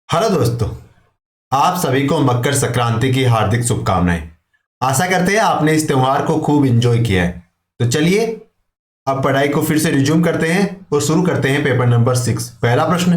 Hello दोस्तों, आप सभी को मकर संक्रांति की हार्दिक शुभकामनाएं। आशा करते हैं आपने इस त्योहार को खूब एंजॉय किया है। तो चलिए अब पढ़ाई को फिर से रिज्यूम करते हैं और शुरू करते हैं पेपर नंबर 6। पहला प्रश्न,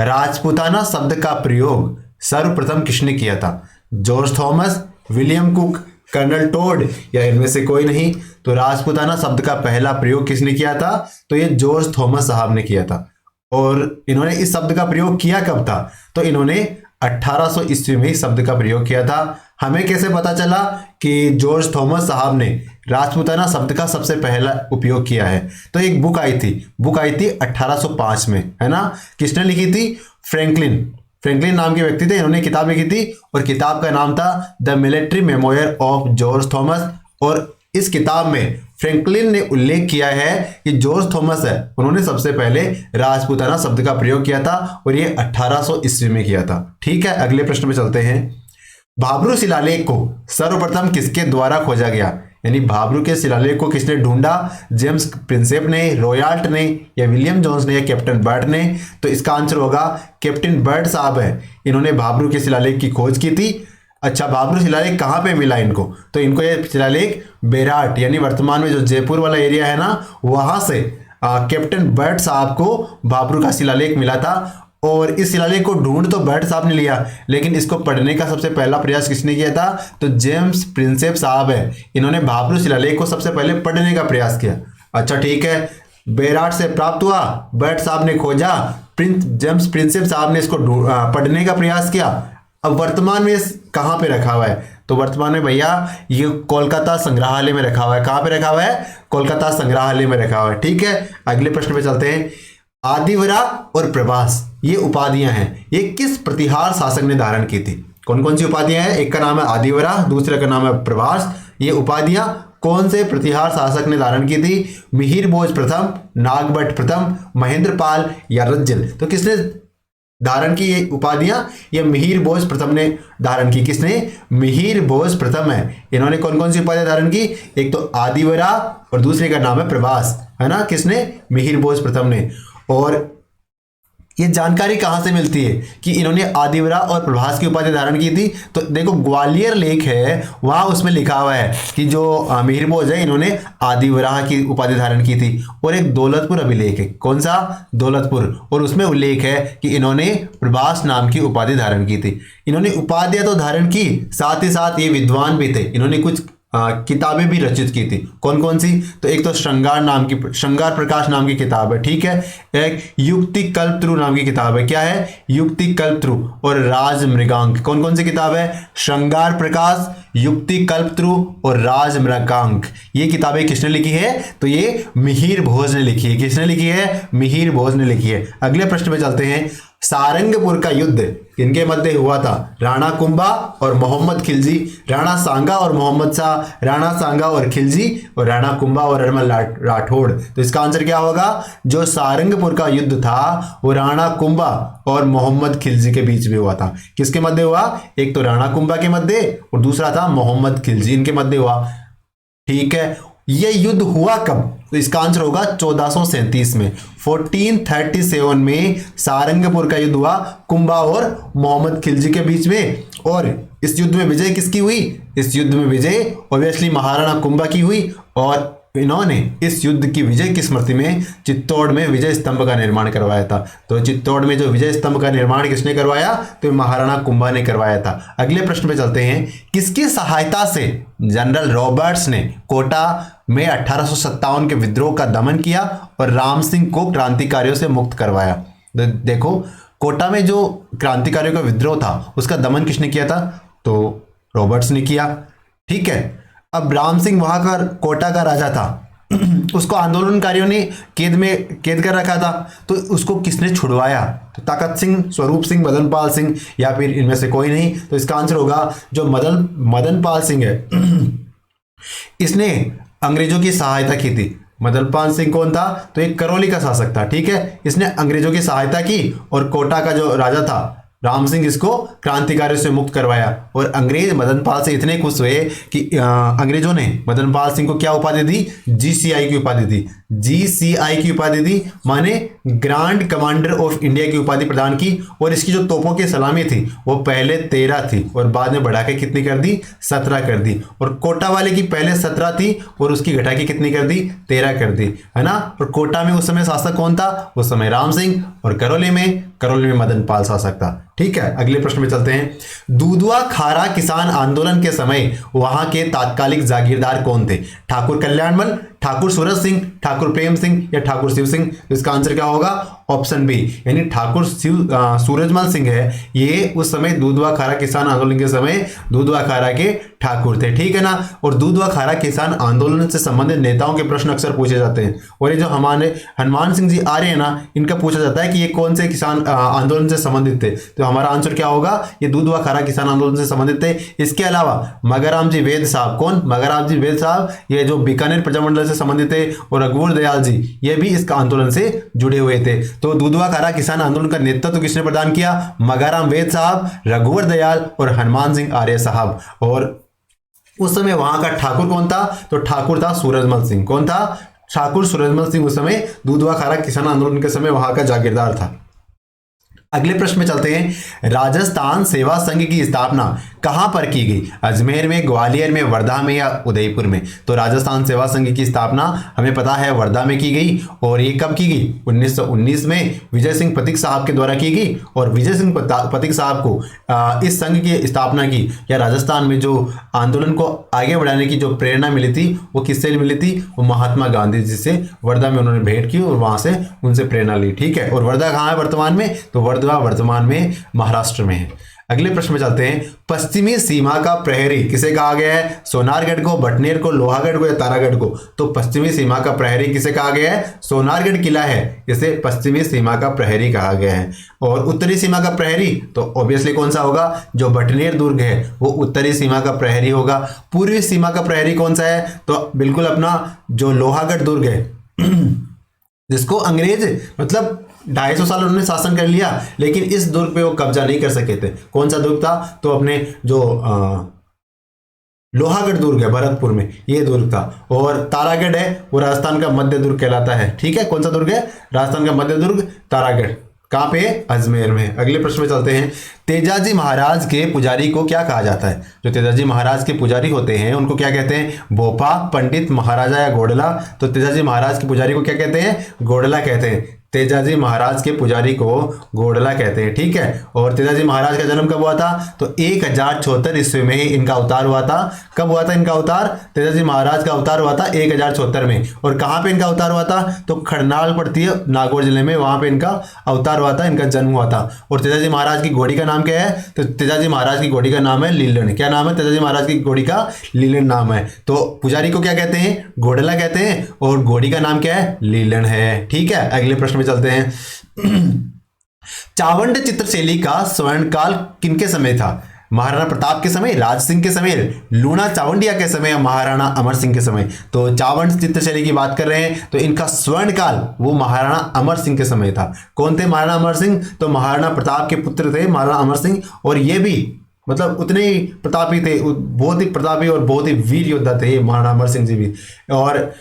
राजपूताना शब्द का प्रयोग सर्वप्रथम किसने किया था? George Thomas, William Cook, colonel Tod या इनमें से कोई नहीं? तो राजपूताना शब्द का पहला प्रयोग किसने किया था? तो ये जॉर्ज थॉमस साहब ने किया था। और इन्होंने इस शब्द का प्रयोग किया कब था? तो इन्होंने 1800 ईस्वी में इस शब्द का प्रयोग किया था। हमें कैसे पता चला कि जॉर्ज थॉमस साहब ने राजपूताना शब्द का सबसे पहला उपयोग किया है? तो एक बुक आई थी 1805 में, है ना। किसने लिखी थी? फ्रैंकलिन नाम के व्यक्ति थे। इन्होंने किताब लिखी थी और किताब का नाम था the military memoir of George Thomas. और इस किताब में फ्रैंकलिन ने उल्लेख किया है कि जॉर्ज थॉमस है, उन्होंने सबसे पहले राजपूताना शब्द का प्रयोग किया था और ये 1800 ईस्वी में किया था। ठीक है, अगले प्रश्न में चलते हैं। भाब्रू शिलालेख को सर्वप्रथम किसके द्वारा खोजा गया? यानी भाब्रू के शिलालेख को किसने ढूंढा? जेम्स प्रिंसेप ने, रॉयल्ट ने या विलियम जोन्स ने या कैप्टन बर्ड ने? तो इसका आंसर होगा कैप्टन बर्ड साहब है, इन्होंने भाब्रू के शिलालेख की खोज की थी। अच्छा, भाब्रू शिलालेख कहाँ पे मिला इनको? तो इनको ये शिलालेख बेराट यानी वर्तमान में जो जयपुर वाला एरिया है ना, वहां से कैप्टन बर्ड साहब को भाब्रू का शिलालेख मिला था। और इस शिलालेख को ढूंढ तो बर्ड साहब ने लिया, लेकिन इसको पढ़ने का सबसे पहला प्रयास किसने किया था? तो जेम्स प्रिंसेप साहब है, इन्होंने भाब्रू शिलालेख को सबसे पहले पढ़ने का प्रयास किया। अच्छा ठीक है, बेराट से प्राप्त हुआ, बर्ड साहब ने खोजा, जेम्स प्रिंसेप साहब ने इसको पढ़ने का प्रयास किया। अब वर्तमान में कहाँ पे रखा हुआ है? तो वर्तमान में भैया ये कोलकाता संग्रहालय में रखा हुआ है। कहाँ पे रखा हुआ है? कोलकाता संग्रहालय में रखा हुआ है। ठीक है, अगले प्रश्न पे चलते हैं। आदिवरा और प्रभास ये उपाधियां हैं, ये किस प्रतिहार शासक ने धारण की थी? कौन कौन सी उपाधियां हैं? एक का नाम है आदिवरा, दूसरे का नाम है प्रभास। ये उपाधियां कौन से प्रतिहार शासक ने धारण की थी? मिहिर भोज प्रथम, नागभट्ट प्रथम, महेंद्रपाल या रज्जल? तो किसने धारण की ये उपाधियां? ये मिहिर भोज प्रथम ने धारण की। किसने? मिहिर भोज प्रथम है। इन्होंने कौन कौन सी उपाधियां धारण की? एक तो आदिवरा और दूसरे का नाम है प्रभास, है ना। किसने? मिहिर भोज प्रथम ने। और ये जानकारी कहां से मिलती है कि इन्होंने आदिवरा और प्रभास की उपाधि धारण की थी? तो देखो ग्वालियर लेख है, वहां उसमें लिखा हुआ है कि जो मिहिर भोज है इन्होंने आदिवरा की उपाधि धारण की थी। और एक दौलतपुर अभिलेख है, कौन सा? दौलतपुर, और उसमें उल्लेख है कि इन्होंने प्रभास नाम की उपाधि धारण की थी। इन्होंने उपाधियां तो धारण की, साथ ही साथ ये विद्वान भी थे। इन्होंने कुछ किताबें भी रचित की थी। कौन कौन सी? तो एक तो श्रृंगार प्रकाश नाम की किताब है। ठीक है, एक युक्ति कल्पत्रु नाम की किताब है। क्या है? युक्ति कल्पत्रु और राज मृगांक। कौन कौन सी किताब है? श्रृंगार प्रकाश, युक्ति कल्पत्रु और राज मृगांक। ये किताबें किसने लिखी है? तो ये मिहिर भोज ने लिखी है। किसने लिखी है? मिहिर भोज ने लिखी है। अगले प्रश्न पे चलते हैं। सारंगपुर का युद्ध इनके मध्य हुआ था? राणा कुंभा और मोहम्मद खिलजी, राणा सांगा और मोहम्मद शाह, राणा सांगा और खिलजी, और राणा कुंभा और अरमल राठौड़। तो इसका आंसर क्या होगा? जो सारंगपुर का युद्ध था वो राणा कुंभा और मोहम्मद खिलजी के बीच में हुआ था। किसके मध्य हुआ? एक तो राणा कुंभा के मध्य और दूसरा था मोहम्मद खिलजी, इनके मध्य हुआ। ठीक है, यह युद्ध हुआ कब? तो इसका आंसर होगा 1437 में। 1437 में सारंगपुर का युद्ध हुआ कुंभा और मोहम्मद खिलजी के बीच में। और इस युद्ध में विजय किसकी हुई? इस युद्ध में विजय ऑब्वियसली महाराणा कुंभा की हुई। और इन्होंने इस युद्ध की विजय की स्मृति में चित्तौड़ में विजय स्तंभ का निर्माण करवाया था। तो चित्तौड़ में जो विजय स्तंभ का निर्माण किसने करवाया? तो महाराणा कुंभा ने करवाया था। अगले प्रश्न पे चलते हैं। किसकी सहायता से जनरल रॉबर्ट्स ने कोटा में 1857 के विद्रोह का दमन किया और राम सिंह को क्रांतिकारियों से मुक्त करवाया? देखो कोटा में जो क्रांतिकारियों का विद्रोह था उसका दमन किसने किया था? तो रॉबर्ट्स ने किया। ठीक है, अब राम सिंह वहां का कोटा का राजा था, उसको आंदोलनकारियों ने कैद कर रखा था। तो उसको किसने छुड़वाया? तो ताकत सिंह, स्वरूप सिंह, मदन पाल सिंह या फिर इनमें से कोई नहीं? तो इसका आंसर होगा जो मदन पाल सिंह है, इसने अंग्रेजों की सहायता की थी। मदन पाल सिंह कौन था? तो एक करौली का शासक था। ठीक है, इसने अंग्रेजों की सहायता की और कोटा का जो राजा था राम सिंह इसको क्रांतिकारियों से मुक्त करवाया। और अंग्रेज मदनपाल से इतने खुश हुए कि अंग्रेजों ने मदनपाल सिंह को क्या उपाधि दी? जीसीआई की उपाधि दी। जीसीआई की उपाधि दी माने ग्रांड कमांडर ऑफ इंडिया की उपाधि प्रदान की। और इसकी जो तोपों की सलामी थी वो पहले 13 थी और बाद में बढ़ा के कितनी कर दी? 17 कर दी। और कोटा वाले की पहले 17 थी और उसकी घटा के कितनी कर दी? 13 कर दी, है ना। और कोटा में उस समय शासक कौन था? उस समय राम सिंह। और करौली में मदनपाल शासक था। ठीक है, अगले प्रश्न में चलते हैं। दुधवा खारा किसान आंदोलन के समय वहां के तात्कालिक जागीरदार कौन थे? ठाकुर कल्याणमल, ठाकुर सूरज सिंह, ठाकुर प्रेम सिंह या ठाकुर शिव सिंह? इसका आंसर क्या होगा? ऑप्शन बी, यानी ठाकुर सूरजमल सिंह है ये उस समय दूधवा खारा किसान आंदोलन के समय दूधवा खारा के ठाकुर थे। ठीक है ना। और दूधवा खारा किसान आंदोलन से संबंधित नेताओं के प्रश्न अक्सर पूछे जाते हैं। और ये जो हमारे हनुमान सिंह जी आ रहे हैं ना, इनका पूछा जाता है कि ये कौन से किसान आंदोलन से संबंधित थे। तो हमारा आंसर क्या होगा? ये दूधवा खारा किसान आंदोलन से संबंधित थे। इसके अलावा मगराम जी वेद साहब, कौन? मगराम जी वेद साहब, ये जो बीकानेर प्रजामंडल से संबंधित थे। और रघुवर दयाल जी, ये भी इस आंदोलन से जुड़े हुए थे। तो दुधवा खारा किसान आंदोलन का नेतृत्व किसने प्रदान किया? मगाराम वेद साहब, रघुवर दयाल और हनुमान सिंह आर्य साहब। और उस समय वहां का ठाकुर कौन था? तो ठाकुर था सूरजमल सिंह। कौन था? ठाकुर सूरजमल सिंह उस समय दुधवा खारा किसान आंदोलन के समय वहां का जागीरदार था। अगले प्रश्न में चलते हैं। राजस्थान सेवा संघ की स्थापना कहां पर की गई? अजमेर में, ग्वालियर में, वर्धा में या उदयपुर में? तो राजस्थान सेवा संघ की स्थापना हमें पता है वर्धा में की गई। और ये कब की गई? 1919 में विजय सिंह पथिक साहब के द्वारा की गई। और विजय सिंह पथिक साहब को इस संघ की स्थापना की या राजस्थान में जो आंदोलन को आगे बढ़ाने की जो प्रेरणा मिली थी वो किससे मिली थी? वो महात्मा गांधी जी से वर्धा में उन्होंने भेंट की और वहां से उनसे प्रेरणा ली। ठीक है। और वर्धा कहाँ है वर्तमान में? तो वर्धा वर्तमान में महाराष्ट्र में है। अगले प्रश्न में चलते हैं। पश्चिमी सीमा का प्रहरी किसे कहा गया है? सोनारगढ़ को, बटनेर को, लोहागढ़ को या तारागढ़ को? तो पश्चिमी सीमा का प्रहरी किसे कहा गया है? सोनारगढ़ किला है, इसे पश्चिमी सीमा का प्रहरी कहा गया है। और उत्तरी सीमा का प्रहरी तो ऑब्वियसली कौन सा होगा? जो बटनेर दुर्ग है वो उत्तरी सीमा का प्रहरी होगा। पूर्वी सीमा का प्रहरी कौन सा है? तो बिल्कुल अपना जो लोहागढ़ दुर्ग है जिसको अंग्रेज मतलब 250 साल उन्होंने शासन कर लिया, लेकिन इस दुर्ग पे वो कब्जा नहीं कर सके थे। कौन सा दुर्ग था? तो अपने जो लोहागढ़ दुर्ग है भरतपुर में, ये दुर्ग था। और तारागढ़ है वो राजस्थान का मध्य दुर्ग कहलाता है। ठीक है, कौन सा दुर्ग है? राजस्थान का मध्य दुर्ग तारागढ़। कहां पे? अजमेर में। अगले प्रश्न में चलते हैं। तेजाजी महाराज के पुजारी को क्या कहा जाता है? जो तेजाजी महाराज के पुजारी होते हैं उनको क्या कहते हैं? भोपा, पंडित, महाराजा या घोड़ला? तो तेजाजी महाराज के पुजारी को क्या कहते हैं? घोड़ला कहते हैं। तेजाजी महाराज के पुजारी को घोड़ला कहते हैं। ठीक है। और तेजाजी महाराज का जन्म कब हुआ था? तो 1074 ईस्वी में ही इनका अवतार हुआ था। कब हुआ था इनका अवतार? तेजाजी महाराज का अवतार हुआ था 1074 में। और कहाँ पे इनका अवतार हुआ था? तो खरनाल पड़ती है नागौर जिले में, वहां पे इनका अवतार हुआ था, इनका जन्म हुआ था। और तेजाजी महाराज की घोड़ी का नाम क्या है? तो तेजाजी महाराज की घोड़ी का नाम है लीलन। क्या नाम है? तेजाजी महाराज की घोड़ी का लीलन नाम है। तो पुजारी को क्या कहते हैं? घोड़ला कहते हैं। और घोड़ी का नाम क्या है? लीलन है। ठीक है। अगले प्रश्न चलते हैं। चावंड चित्रशैली का स्वर्णकाल किनके समय था? महाराणा प्रताप के समय, राज सिंह के समय, लूणा चावंडिया के समय या महाराणा अमर सिंह के समय? तो चावंड चित्रशैली की बात कर रहे हैं तो इनका स्वर्णकाल वो महाराणा अमर सिंह के समय था। कौन थे महाराणा अमर सिंह? तो महाराणा प्रताप के पुत्र थे महाराणा अमर सिंह। और ये भी मतलब उतने ही प्रतापी थे, बहुत ही प्रतापी और बहुत ही वीर योद्धा थे महाराणा अमर सिंह जी भी। और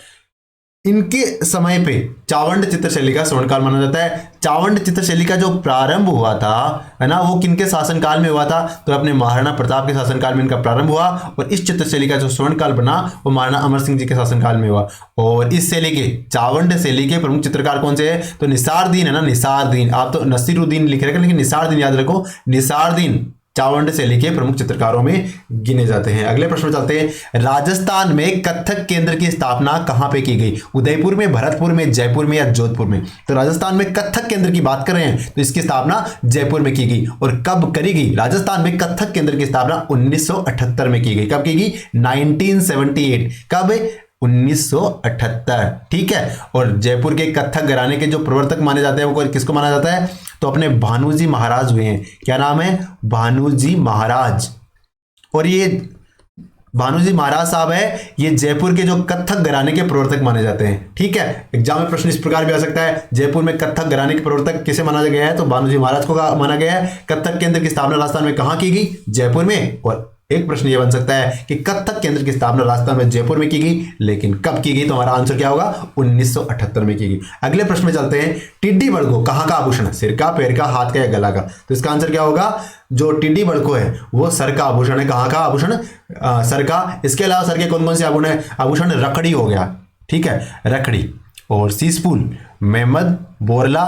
इनके समय पे चावंड चित्रशैली का स्वर्णकाल माना जाता है। चावंड चित्रशैली का जो प्रारंभ हुआ था है ना, वो किनके शासनकाल में हुआ था? तो अपने महाराणा प्रताप के शासनकाल में इनका प्रारंभ हुआ। और इस चित्रशैली का जो स्वर्णकाल बना वो महाराणा अमर सिंह जी के शासनकाल में हुआ। और इस शैली के चावंड शैली के प्रमुख चित्रकार कौन से हैं? तो निसारदीन है ना, निसारदीन। आप तो नसीरुद्दीन लिख रहे हैं लेकिन निसारदीन याद रखो। निसारदीन चावंड शैली के प्रमुख चित्रकारों में गिने जाते हैं। अगले प्रश्न में चलते हैं। राजस्थान में कथक केंद्र की स्थापना कहां पे की गई? उदयपुर में, भरतपुर में, जयपुर में या जोधपुर में? तो राजस्थान में कथक केंद्र की बात कर रहे हैं तो इसकी स्थापना जयपुर में की गई। और कब करी गई? राजस्थान में कथक केंद्र की स्थापना 1978 में की गई। कब की गई? 1978। कब? 1978। ठीक है। और जयपुर के कथक घराने के जो प्रवर्तक माने जाते हैं वो किसको माना जाता है? तो अपने भानुजी महाराज हुए हैं। क्या नाम है? भानुजी महाराज। और ये भानुजी महाराज साहब है, ये जयपुर के जो कथक घराने के प्रवर्तक माने जाते हैं। ठीक है, एग्जाम में प्रश्न इस प्रकार भी आ सकता है, जयपुर में कथक घराने के प्रवर्तक किसे माना गया है, तो भानुजी महाराज को माना गया है। कथक केंद्र की स्थापना राजस्थान में कहाँ की गई, जयपुर में। और एक प्रश्न ये बन सकता है कि कथक केंद्र की स्थापना राजस्थान में जयपुर में की गई, लेकिन कब की गई, तो हमारा आंसर क्या होगा, 1978 में की गई। अगले प्रश्न में चलते हैं, टिड्डी बड़को कहाँ का आभूषण है, सिर का, पैर का, हाथ का या गला का। तो इसका आंसर क्या होगा, जो टिड्डी बड़को है वो सर का आभूषण है। कहाँ का आभूषण, सर का। इसके अलावा सर के कौन कौन से आभूषण, रखड़ी हो गया, ठीक है, रखड़ी, और सीसफूल, मेहमद, बोरला,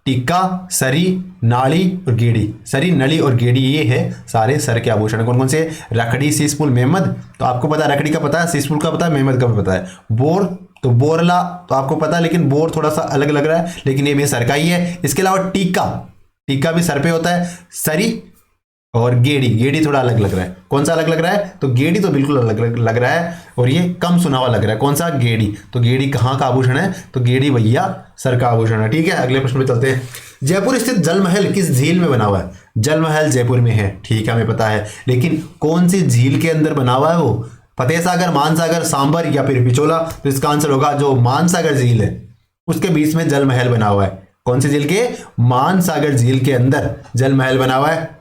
टीका, सरी, नाड़ी और गेड़ी। सरी, नली और गेड़ी ये है सारे सर के आभूषण। कौन कौन से, रखड़ी, सीसफूल, मेहमद, तो आपको पता है रखड़ी का पता है, सीसफूल का पता है, मेहमद का भी पता है। बोर, तो बोरला तो आपको पता है, लेकिन बोर थोड़ा सा अलग लग रहा है, लेकिन ये भी सर का ही है। इसके अलावा टीका, टीका भी सर पे होता है। सरी और गेड़ी, गेड़ी थोड़ा अलग लग रहा है। कौन सा अलग लग रहा है, तो गेड़ी तो बिल्कुल अलग लग रहा है, और ये कम सुना हुआ लग रहा है। कौन सा, गेड़ी। तो गेड़ी कहाँ का आभूषण है, तो गेड़ी भैया सर का आभूषण है। ठीक है, अगले प्रश्न में चलते हैं। जयपुर स्थित जल महल किस झील में बना हुआ है, जल महल जयपुर में है, ठीक है, हमें पता है, लेकिन कौन सी झील के अंदर बना हुआ है वो, फतेह सागर, मानसागर, सांबर या फिर पिचोला। तो इसका आंसर होगा जो मानसागर झील है उसके बीच में जल महल बना हुआ है। कौन सी झील के, मानसागर झील के अंदर जल महल बना हुआ है।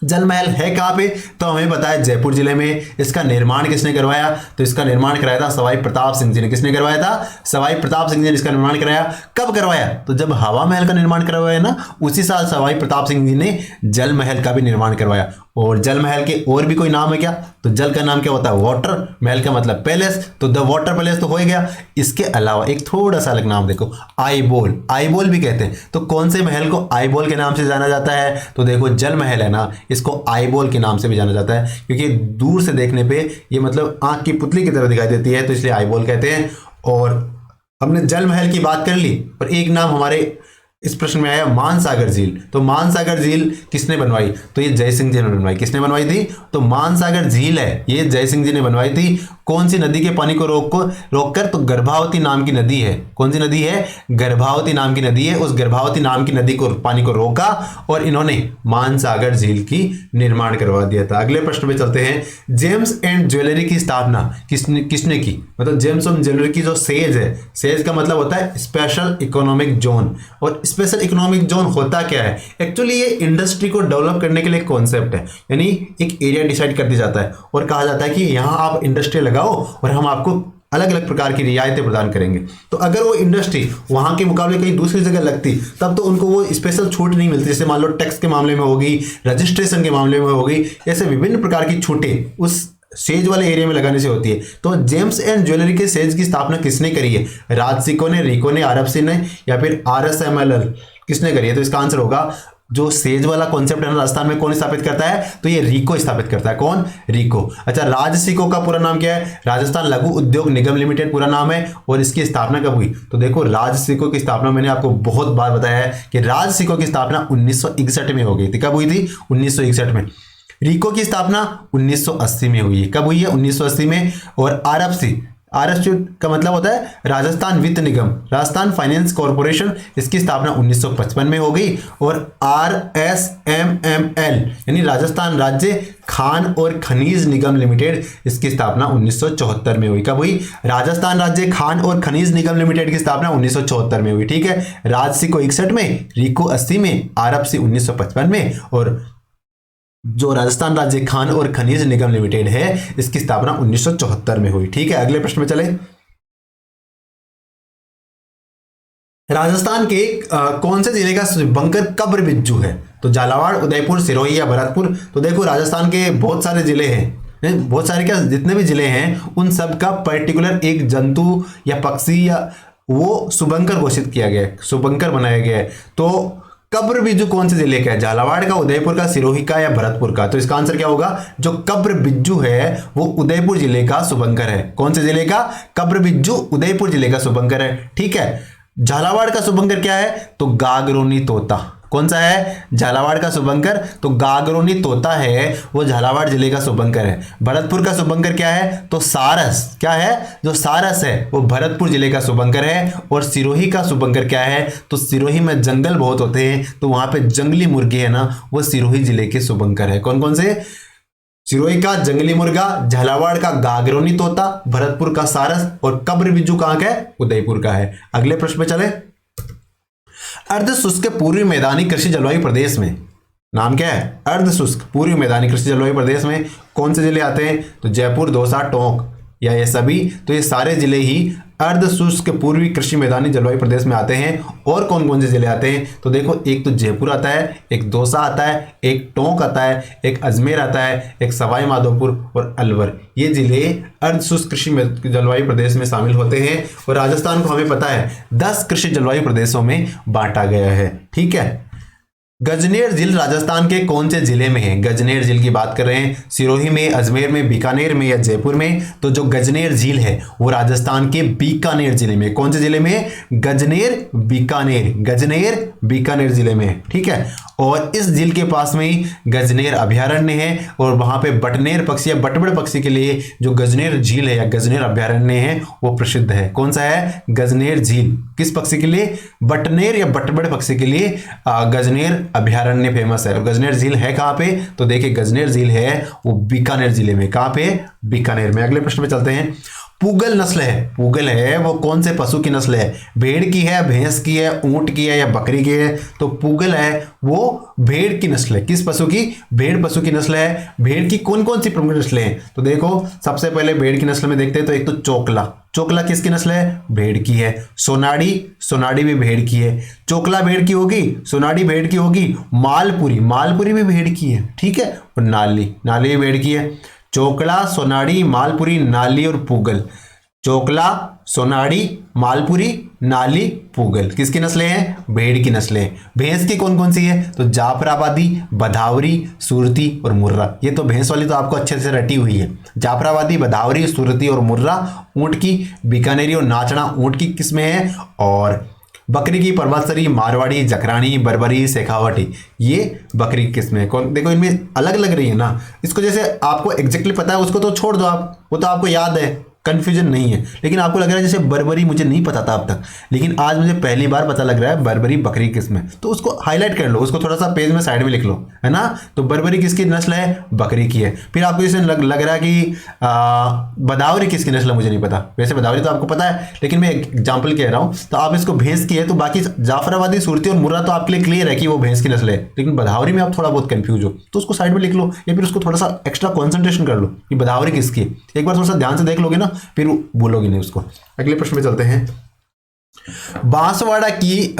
जल महल है कहाँ पे, तो हमें पता है जयपुर जिले में। इसका निर्माण किसने करवाया, तो इसका निर्माण कराया था सवाई प्रताप सिंह जी ने। किसने करवाया था, सवाई प्रताप सिंह जी ने इसका निर्माण कराया। कब करवाया, तो जब हवा महल का निर्माण करवाया ना, उसी साल सवाई प्रताप सिंह जी ने जल महल का भी निर्माण करवाया। और जल महल के और भी कोई नाम है क्या, तो जल का नाम क्या होता है, वाटर, महल का मतलब पैलेस, तो द वाटर पैलेस तो हो गया। इसके अलावा एक थोड़ा सा अलग नाम देखो, आईबोल, आईबोल भी कहते हैं। तो कौन से महल को आईबोल के नाम से जाना जाता है, तो देखो जल महल है ना, इसको आईबोल के नाम से भी जाना जाता है, क्योंकि दूर से देखने पे ये मतलब आंख की पुतली की तरह दिखाई देती है, तो इसलिए आईबोल कहते हैं। और हमने जल महल की बात कर ली, और एक नाम हमारे इस प्रश्न में आया मानसागर झील। तो मानसागर झील किसने बनवाई, तो ये जय सिंह जी ने बनवाई। किसने बनवाई थी, तो मानसागर झील है ये जय सिंह जी ने बनवाई थी। कौन सी नदी के पानी को रोककर, तो गर्भावती नाम की नदी है। कौन सी नदी है, गर्भावती नाम की नदी है। उस गर्भावती नाम की नदी को पानी को रोका और इन्होंने मानसागर झील की निर्माण करवा दिया था। अगले प्रश्न में चलते हैं। जेम्स एंड ज्वेलरी की स्थापना किसने की, मतलब जेम्स एंड ज्वेलरी की जो सेज है, सेज का मतलब होता है स्पेशल इकोनॉमिक जोन। और स्पेशल इकोनॉमिक जोन होता क्या है, एक्चुअली ये इंडस्ट्री को डेवलप करने के लिए कॉन्सेप्ट है, यानी एक एरिया डिसाइड कर दिया जाता है और कहा जाता है कि यहाँ आप इंडस्ट्री लगाओ और हम आपको अलग अलग प्रकार की रियायतें प्रदान करेंगे। तो अगर वो इंडस्ट्री वहां के मुकाबले कहीं दूसरी जगह लगती तब तो उनको वो स्पेशल छूट नहीं मिलती। जैसे मान लो टैक्स के मामले में होगी, रजिस्ट्रेशन के मामले में होगी, ऐसे विभिन्न प्रकार की छूटें उस सेज वाले एरिया में लगाने से होती है। तो जेम्स एंड ज्वेलरी के सेज की स्थापना किसने करी है, राजसिको ने, रिको ने, आरएफसी ने या फिर आरएसएमएल किसने करी है, तो इसका आंसर होगा जो सेज वाला कॉन्सेप्ट है ना राजस्थान में कौन स्थापित करता है, तो ये रिको स्थापित करता है। कौन, रिको। अच्छा, राजसिको का पूरा नाम क्या है, राजस्थान लघु उद्योग निगम लिमिटेड पूरा नाम है। और इसकी स्थापना कब हुई, तो देखो राजसिको की स्थापना मैंने आपको बहुत बार बताया है कि राजसिको की स्थापना 1961 में हो गई थी। कब हुई थी, 1961 में। रिको की स्थापना 1980 में हुई है। कब हुई है, 1980 में। और आरएफसी का मतलब होता है राजस्थान वित्त निगम, राजस्थान फाइनेंस कॉर्पोरेशन, इसकी स्थापना 1955 में हो गई। और आरएसएमएमएल यानी राजस्थान राज्य खान और खनिज निगम लिमिटेड, इसकी स्थापना 1974 में हुई। कब हुई, राजस्थान राज्य खान और खनिज निगम लिमिटेड की स्थापना 1974 में हुई। ठीक है, राजसिको 61 में, रिको 80 में, आरएफसी 1955 में और जो राजस्थान राज्य खान और खनिज निगम लिमिटेड है इसकी स्थापना 1974 में हुई। ठीक है, अगले प्रश्न में चले। राजस्थान के कौन से जिले का शुभंकर कब्र बिज्जू है, तो झालावाड़, उदयपुर, सिरोही या भरतपुर। तो देखो राजस्थान के बहुत सारे जिले हैं, बहुत सारे क्या, जितने भी जिले हैं उन सब का पर्टिकुलर एक जंतु या पक्षी या वो शुभंकर घोषित किया गया है, शुभंकर बनाया गया है। तो कब्र बिज्जू कौन से जिले का है, झालावाड़ का, उदयपुर का, सिरोही का या भरतपुर का। तो इसका आंसर क्या होगा, जो कब्र बिज्जू है वो उदयपुर जिले का शुभंकर है। कौन से जिले का, कब्र बिज्जू उदयपुर जिले का शुभंकर है। ठीक है, झालावाड़ का शुभंकर क्या है, तो गागरोनी तोता। कौन सा है, झालावाड़ का शुभंकर, तो गागरोनी तोता है वो झालावाड़ जिले का शुभंकर है। भरतपुर का शुभंकर क्या है, तो सारस। क्या है, जो सारस है वो भरतपुर जिले का शुभंकर है। और सिरोही का शुभंकर क्या है, तो सिरोही में जंगल बहुत होते हैं तो वहां पे जंगली मुर्गी है ना, वो सिरोही जिले के शुभंकर है। कौन कौन से, सिरोही का जंगली मुर्गा, झालावाड़ का गागरोनी तोता, भरतपुर का सारस और कब्र बिज्जू कहां का है? उदयपुर का है। अगले प्रश्न पे चले। अर्ध शुष्क पूर्वी मैदानी कृषि जलवायु प्रदेश में नाम क्या है? अर्ध शुष्क पूर्वी मैदानी कृषि जलवायु प्रदेश में कौन से जिले आते हैं? तो जयपुर, दौसा, टोंक या ये सभी? तो ये सारे जिले ही अर्ध शुष्क पूर्वी कृषि मैदानी जलवायु प्रदेश में आते हैं। और कौन कौन से जिले आते हैं? तो देखो, एक तो जयपुर आता है, एक दौसा आता है, एक टोंक आता है, एक अजमेर आता है, एक सवाई माधोपुर और अलवर। ये जिले अर्ध शुष्क कृषि जलवायु प्रदेश में शामिल होते हैं। और राजस्थान को हमें पता है 10 कृषि जलवायु प्रदेशों में बांटा गया है। ठीक है। गजनेर झील राजस्थान के कौन से जिले में है? गजनेर झील की बात कर रहे हैं, सिरोही में, अजमेर में, बीकानेर में या जयपुर में? तो जो गजनेर झील है वो राजस्थान के बीकानेर जिले में। कौन से जिले में? गजनेर बीकानेर जिले में। ठीक है। और इस झील के पास में ही गजनेर अभयारण्य है और वहां पे बटनेर पक्षी या बटबड़ पक्षी के लिए जो गजनेर झील है या गजनेर अभयारण्य है वो प्रसिद्ध है। कौन सा है? गजनेर झील। किस पक्षी के लिए? बटनेर या बटबड़ पक्षी के लिए गजनेर अभयारण्य फेमस है। और गजनेर झील है कहां पे? तो देखिए, गजनेर झील है वो बीकानेर जिले में। कहां पे? बीकानेर में। अगले प्रश्न पे चलते हैं। पूगल नस्ल है, पूगल है वो कौन से पशु की नस्ल है? भेड़ की है, भैंस की है, ऊंट की है या बकरी की है? तो पूगल है वो भेड़ की नस्ल है। किस पशु की? भेड़ पशु की नस्ल है। भेड़ की कौन कौन सी प्रमुख नस्लें हैं? तो देखो, सबसे पहले भेड़ की नस्ल में देखते हैं तो एक तो चोकला, चोकला किसकी नस्ल है? भेड़ की है। सोनाड़ी, सोनाड़ी भी भेड़ की है। चोकला भेड़ की होगी, सोनाड़ी भेड़ की होगी। मालपुरी, मालपुरी भी भेड़ की है। ठीक है। और नाली, नाली भी भेड़ की है। चोकला, सोनाड़ी, मालपुरी, नाली और पूगल। चोकला, सोनाड़ी, मालपुरी, नाली, पूगल किसकी नस्लें हैं? भेड़ की नस्लें। भैंस की कौन कौन सी है? तो जाफराबादी, बदावरी, सुरती और मुर्रा। ये तो भैंस वाली तो आपको अच्छे से रटी हुई है। जाफराबादी, बदावरी, सुरती और मुर्रा ऊंट की। बीकानेरी और नाचना ऊंट की किस्में हैं। और बकरी की परवतसरी, मारवाड़ी, जखरानी, बर्बरी, शेखावटी, ये बकरी की किस्में। कौन? देखो, इनमें अलग लग रही है ना। इसको जैसे आपको एग्जैक्टली पता है उसको तो छोड़ दो आप, वो तो आपको याद है, कंफ्यूजन नहीं है। लेकिन आपको लग रहा है जैसे बर्बरी मुझे नहीं पता था अब तक, लेकिन आज मुझे पहली बार पता लग रहा है बर्बरी बकरी किस्म है। तो उसको हाईलाइट कर लो, उसको थोड़ा सा पेज में साइड में लिख लो, है ना। तो बर्बरी किसकी नस्ल है? बकरी की है। फिर आपको जैसे लग रहा है कि बदावरी किसकी नस्ल है, मुझे नहीं पता। वैसे बदावरी तो आपको पता है, लेकिन मैं एग्जाम्पल कह रहा हूँ। तो आप इसको भैंस की है, तो बाकी जाफराबादी, सुरती और मुर्रा तो आपके लिए क्लियर है कि वो भैंस की नस्ल है। लेकिन बदावरी में आप थोड़ा बहुत कंफ्यूज हो तो उसको साइड में लिख लो, या फिर उसको थोड़ा सा एक्स्ट्रा कॉन्सेंट्रेशन कर लो कि बदावरी किसकी है। एक बार थोड़ा सा ध्यान से देख लोगे ना, फिर बोलोगे नहीं उसको। अगले प्रश्न में चलते हैं। बांसवाड़ा की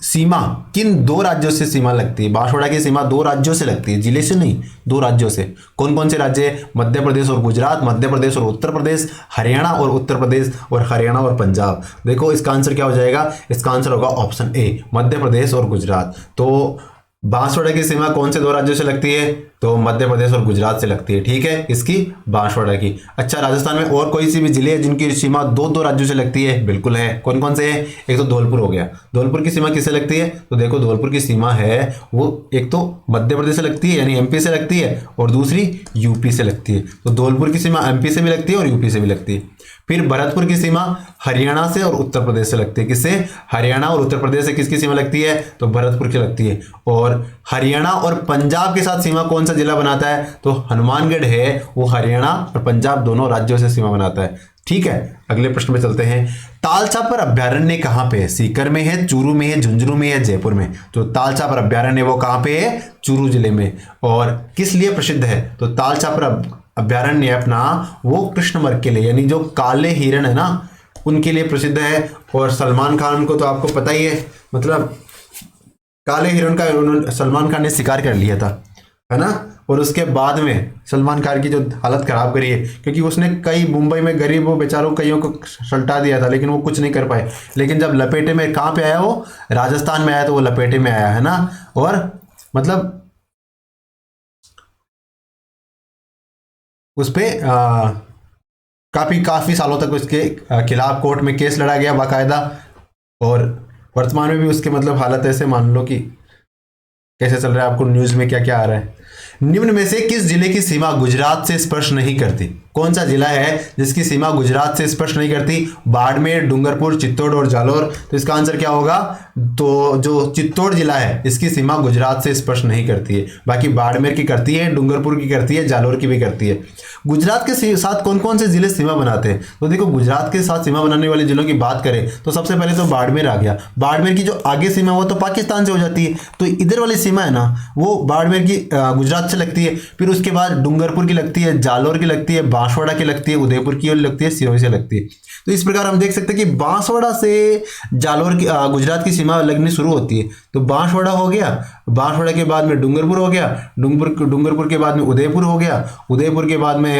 सीमा किन 2 राज्यों से सीमा लगती है? बांसवाड़ा की सीमा 2 राज्यों से लगती है, जिले से नहीं, 2 राज्यों से। कौन कौन से राज्य? मध्य प्रदेश और गुजरात, मध्य प्रदेश और उत्तर प्रदेश, हरियाणा और उत्तर प्रदेश, और हरियाणा और पंजाब। देखो, इसका आंसर क्या हो जाएगा? इसका आंसर होगा ऑप्शन ए, मध्य प्रदेश और गुजरात। तो बांसवाड़ा की सीमा कौन से 2 राज्यों से लगती है? तो मध्य प्रदेश और गुजरात से लगती है। ठीक है, इसकी बांसवाड़ा की। अच्छा, राजस्थान में और कोई सी भी जिले हैं जिनकी सीमा 2 राज्यों से लगती है? बिल्कुल है। कौन कौन से हैं? एक तो धौलपुर हो गया। धौलपुर की सीमा किससे लगती है? तो देखो, धौलपुर की सीमा है वो एक तो मध्य प्रदेश से लगती है यानी एमपी से लगती है, और दूसरी यूपी से लगती है। तो धौलपुर की सीमा एमपी से भी लगती है और यूपी से भी लगती है। फिर भरतपुर की सीमा हरियाणा से और उत्तर प्रदेश से लगती है। किससे? हरियाणा और उत्तर प्रदेश से किसकी सीमा लगती है? तो भरतपुर की लगती है। और हरियाणा और पंजाब के साथ सीमा कौन सा जिला बनाता है? तो हनुमानगढ़ है वो हरियाणा और पंजाब दोनों राज्यों से सीमा बनाता है। ठीक है। अगले प्रश्न में चलते हैं। तालछापर अभ्यारण्य कहां पे है? सीकर में है, चूरू में है, झुंझुनू में है, जयपुर में? तो तालछापर अभ्यारण्य वो कहां पे है? चूरू जिले में। और किस लिए प्रसिद्ध है? तो तालछापर अभ्यारण्य अपना वो कृष्णमृग के लिए, यानी जो काले हिरण है ना, उनके लिए प्रसिद्ध है। और सलमान खान को तो आपको पता ही है, मतलब काले हिरण का सलमान खान ने शिकार कर लिया था, है ना। और उसके बाद में सलमान खान की जो हालत खराब करी है, क्योंकि उसने कई मुंबई में गरीबों बेचारों कईयों को सल्टा दिया था, लेकिन वो कुछ नहीं कर पाए। लेकिन जब लपेटे में कहाँ पे आया, वो राजस्थान में आया, तो वो लपेटे में आया, है ना। और मतलब उस पे काफी सालों तक उसके खिलाफ कोर्ट में केस लड़ा गया बाकायदा। और वर्तमान में भी उसके मतलब हालत ऐसे मान लो कि कैसे चल रहा है, आपको न्यूज में क्या क्या आ रहा है। निम्न में से किस जिले की सीमा गुजरात से स्पर्श नहीं करती? कौन सा जिला है जिसकी सीमा गुजरात से स्पर्श नहीं करती? बाड़मेर, डूंगरपुर, चित्तौड़ और जालोर। तो इसका आंसर क्या होगा? तो जो चित्तौड़ जिला है इसकी सीमा गुजरात से स्पर्श नहीं करती है, बाकी बाड़मेर की करती है, डूंगरपुर की करती है, जालोर की भी करती है। गुजरात के साथ कौन कौन से जिले सीमा बनाते हैं? तो देखो, गुजरात के साथ सीमा बनाने वाले जिलों की बात करें तो सबसे पहले तो बाड़मेर आ गया। बाड़मेर की जो आगे सीमा वो तो पाकिस्तान से हो जाती है, तो इधर वाली सीमा है ना वो बाड़मेर की गुजरात से लगती है। फिर उसके बाद डूंगरपुर की लगती है, जालोर की लगती है, बांसवाड़ा की लगती है, उदयपुर की लगती है, सिरोही से लगती है। तो इस प्रकार हम देख सकते हैं कि बांसवाड़ा से जालोर की गुजरात की सीमा लगनी शुरू होती है। तो बांसवाड़ा हो गया, बांसवाड़ा के बाद में डूंगरपुर हो गया, डूंगरपुर के बाद में उदयपुर हो गया, उदयपुर के बाद में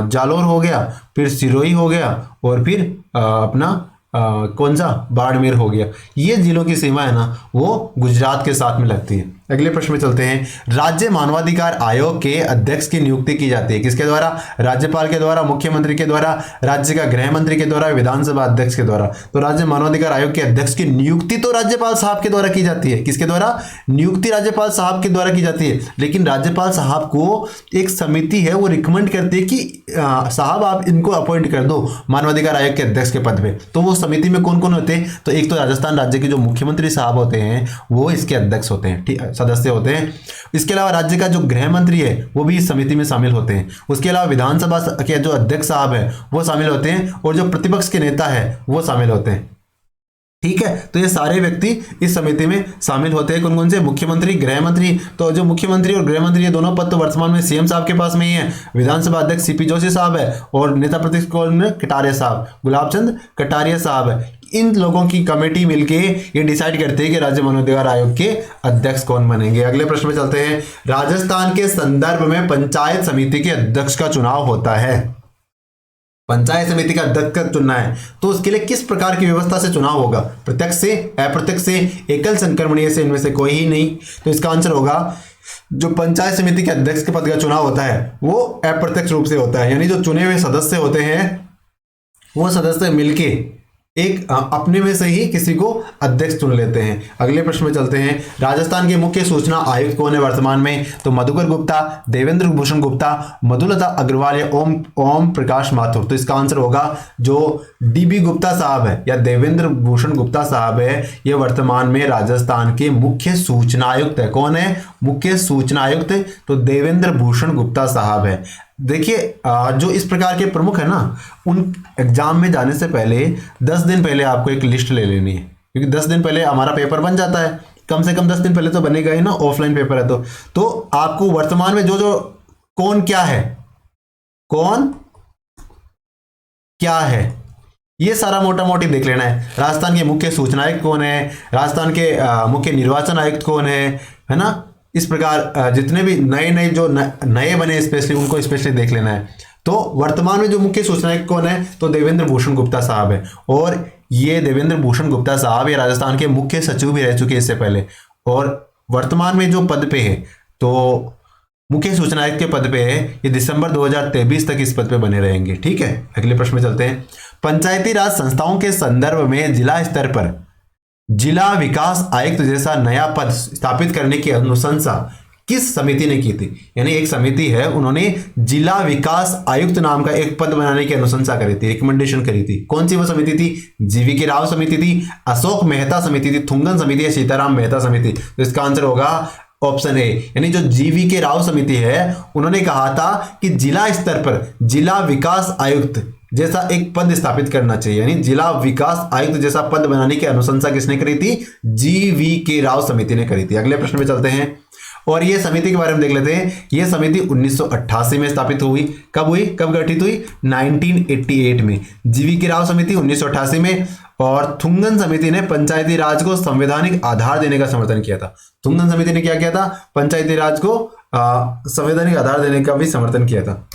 जालोर हो गया, फिर सिरोही हो गया और फिर अपना कौन सा बाड़मेर हो गया। ये जिलों की सीमा है ना वो गुजरात के साथ में लगती है। अगले प्रश्न में चलते हैं। राज्य मानवाधिकार आयोग के अध्यक्ष की नियुक्ति की जाती है किसके द्वारा? राज्यपाल के द्वारा, मुख्यमंत्री के द्वारा, राज्य का गृह मंत्री के द्वारा, विधानसभा अध्यक्ष के द्वारा। तो राज्य मानवाधिकार आयोग के अध्यक्ष की नियुक्ति तो राज्यपाल साहब के द्वारा की जाती है। किसके द्वारा? नियुक्ति राज्यपाल साहब के द्वारा की जाती है, लेकिन राज्यपाल साहब को एक समिति है वो रिकमेंड करती है कि साहब आप इनको अपॉइंट कर दो मानवाधिकार आयोग के अध्यक्ष के पद पे। तो वो समिति में कौन कौन होते हैं? तो एक तो राजस्थान राज्य के जो मुख्यमंत्री साहब होते हैं वो इसके अध्यक्ष होते हैं, ठीक, सदस्य होते हैं। इसके अलावा राज्य का जो गृह मंत्री है वो भी इस समिति में शामिल होते हैं। उसके अलावा विधानसभा के जो अध्यक्ष साहब है वो शामिल होते हैं और जो प्रतिपक्ष के नेता है वो शामिल होते हैं। ठीक है, तो ये सारे व्यक्ति इस समिति में शामिल होते हैं। कौन कौन से? मुख्यमंत्री, गृह मंत्री। तो जो मुख्यमंत्री और गृह मंत्री ये दोनों पद तो वर्तमान में सीएम साहब के पास में ही है। विधानसभा अध्यक्ष सीपी जोशी साहब है और नेता प्रतिपक्ष कौन है? कटारिया साहब, गुलाब चंद कटारिया साहब है। इन लोगों की कमेटी मिलके ये डिसाइड करती है कि राज्य मानवाधिकार आयोग के अध्यक्ष कौन बनेंगे। अगले प्रश्न में चलते हैं। राजस्थान के संदर्भ में पंचायत समिति के अध्यक्ष का चुनाव होता है। पंचायत समिति का अध्यक्ष चुनना है तो उसके लिए किस प्रकार की व्यवस्था से चुनाव होगा? प्रत्यक्ष से, अप्रत्यक्ष से, एकल संक्रमणीय से, इनमें से कोई ही नहीं। तो इसका आंसर होगा जो पंचायत समिति के अध्यक्ष के पद का चुनाव होता है वो अप्रत्यक्ष रूप से होता है, यानी जो चुने हुए सदस्य होते हैं वो सदस्य मिलके एक अपने में से ही किसी को अध्यक्ष चुन लेते हैं। अगले प्रश्न में चलते हैं। राजस्थान के मुख्य सूचना आयुक्त कौन है वर्तमान में? तो मधुकर गुप्ता, देवेंद्र भूषण गुप्ता, मधुलता अग्रवाल या ओम प्रकाश माथुर। तो इसका आंसर होगा जो डीबी गुप्ता साहब है या देवेंद्र भूषण गुप्ता साहब है, ये वर्तमान में राजस्थान के मुख्य सूचना आयुक्त है। कौन है मुख्य सूचना आयुक्त? तो देवेंद्र भूषण गुप्ता साहब है। देखिए जो इस प्रकार के प्रमुख है ना उन एग्जाम में जाने से पहले 10 दिन पहले आपको एक लिस्ट ले लेनी है, क्योंकि 10 दिन पहले हमारा पेपर बन जाता है, कम से कम 10 दिन पहले तो बनेगा ही ना, ऑफलाइन पेपर है तो आपको वर्तमान में जो कौन क्या है, कौन क्या है ये सारा मोटा मोटी देख लेना है। राजस्थान के मुख्य सूचना आयुक्त कौन है, राजस्थान के मुख्य निर्वाचन आयुक्त कौन है ना, इस प्रकार जितने भी नए जो नए बने स्पेशली उनको स्पेशली देख लेना है। तो वर्तमान में जो मुख्य सूचना आयुक्त कौन है? तो देवेंद्र भूषण गुप्ता साहब है। और ये देवेंद्र भूषण गुप्ता साहब ये राजस्थान के मुख्य सचिव भी रह चुके हैं इससे पहले, और वर्तमान में जो पद पे है तो मुख्य सूचना आयुक्त के पद पे है, ये दिसंबर 2023 तक इस पद पे बने रहेंगे। ठीक है, अगले प्रश्न में चलते हैं। पंचायती राज संस्थाओं के संदर्भ में जिला स्तर पर जिला विकास आयुक्त जैसा नया पद स्थापित करने की अनुशंसा किस समिति ने की थी? यानी एक समिति है, उन्होंने जिला विकास आयुक्त नाम का एक पद बनाने की अनुशंसा करी थी, रिकमेंडेशन करी थी। कौन सी वो समिति थी? जीवी के राव समिति थी, अशोक मेहता समिति थी, थुंगन समिति या सीताराम मेहता समिति। तो इसका आंसर होगा ऑप्शन ए, यानी जो जीवी के राव समिति है उन्होंने कहा था कि जिला स्तर पर जिला विकास आयुक्त जैसा एक पद स्थापित करना चाहिए, यानी जिला विकास आयुक्त जैसा पद बनाने की अनुशंसा किसने करी थी? जीवी के राव समिति ने करी थी। अगले प्रश्न में चलते हैं और ये समिति के बारे में देख लेते हैं। ये समिति 1988 में स्थापित हुई। कब हुई, कब गठित हुई? 1988 में। जीवी के राव समिति 1988 में, और थुंगन समिति ने पंचायती राज को संवैधानिक आधार देने का समर्थन किया था। थुंगन समिति ने क्या किया था? पंचायती राज को संवैधानिक आधार देने का भी समर्थन किया था।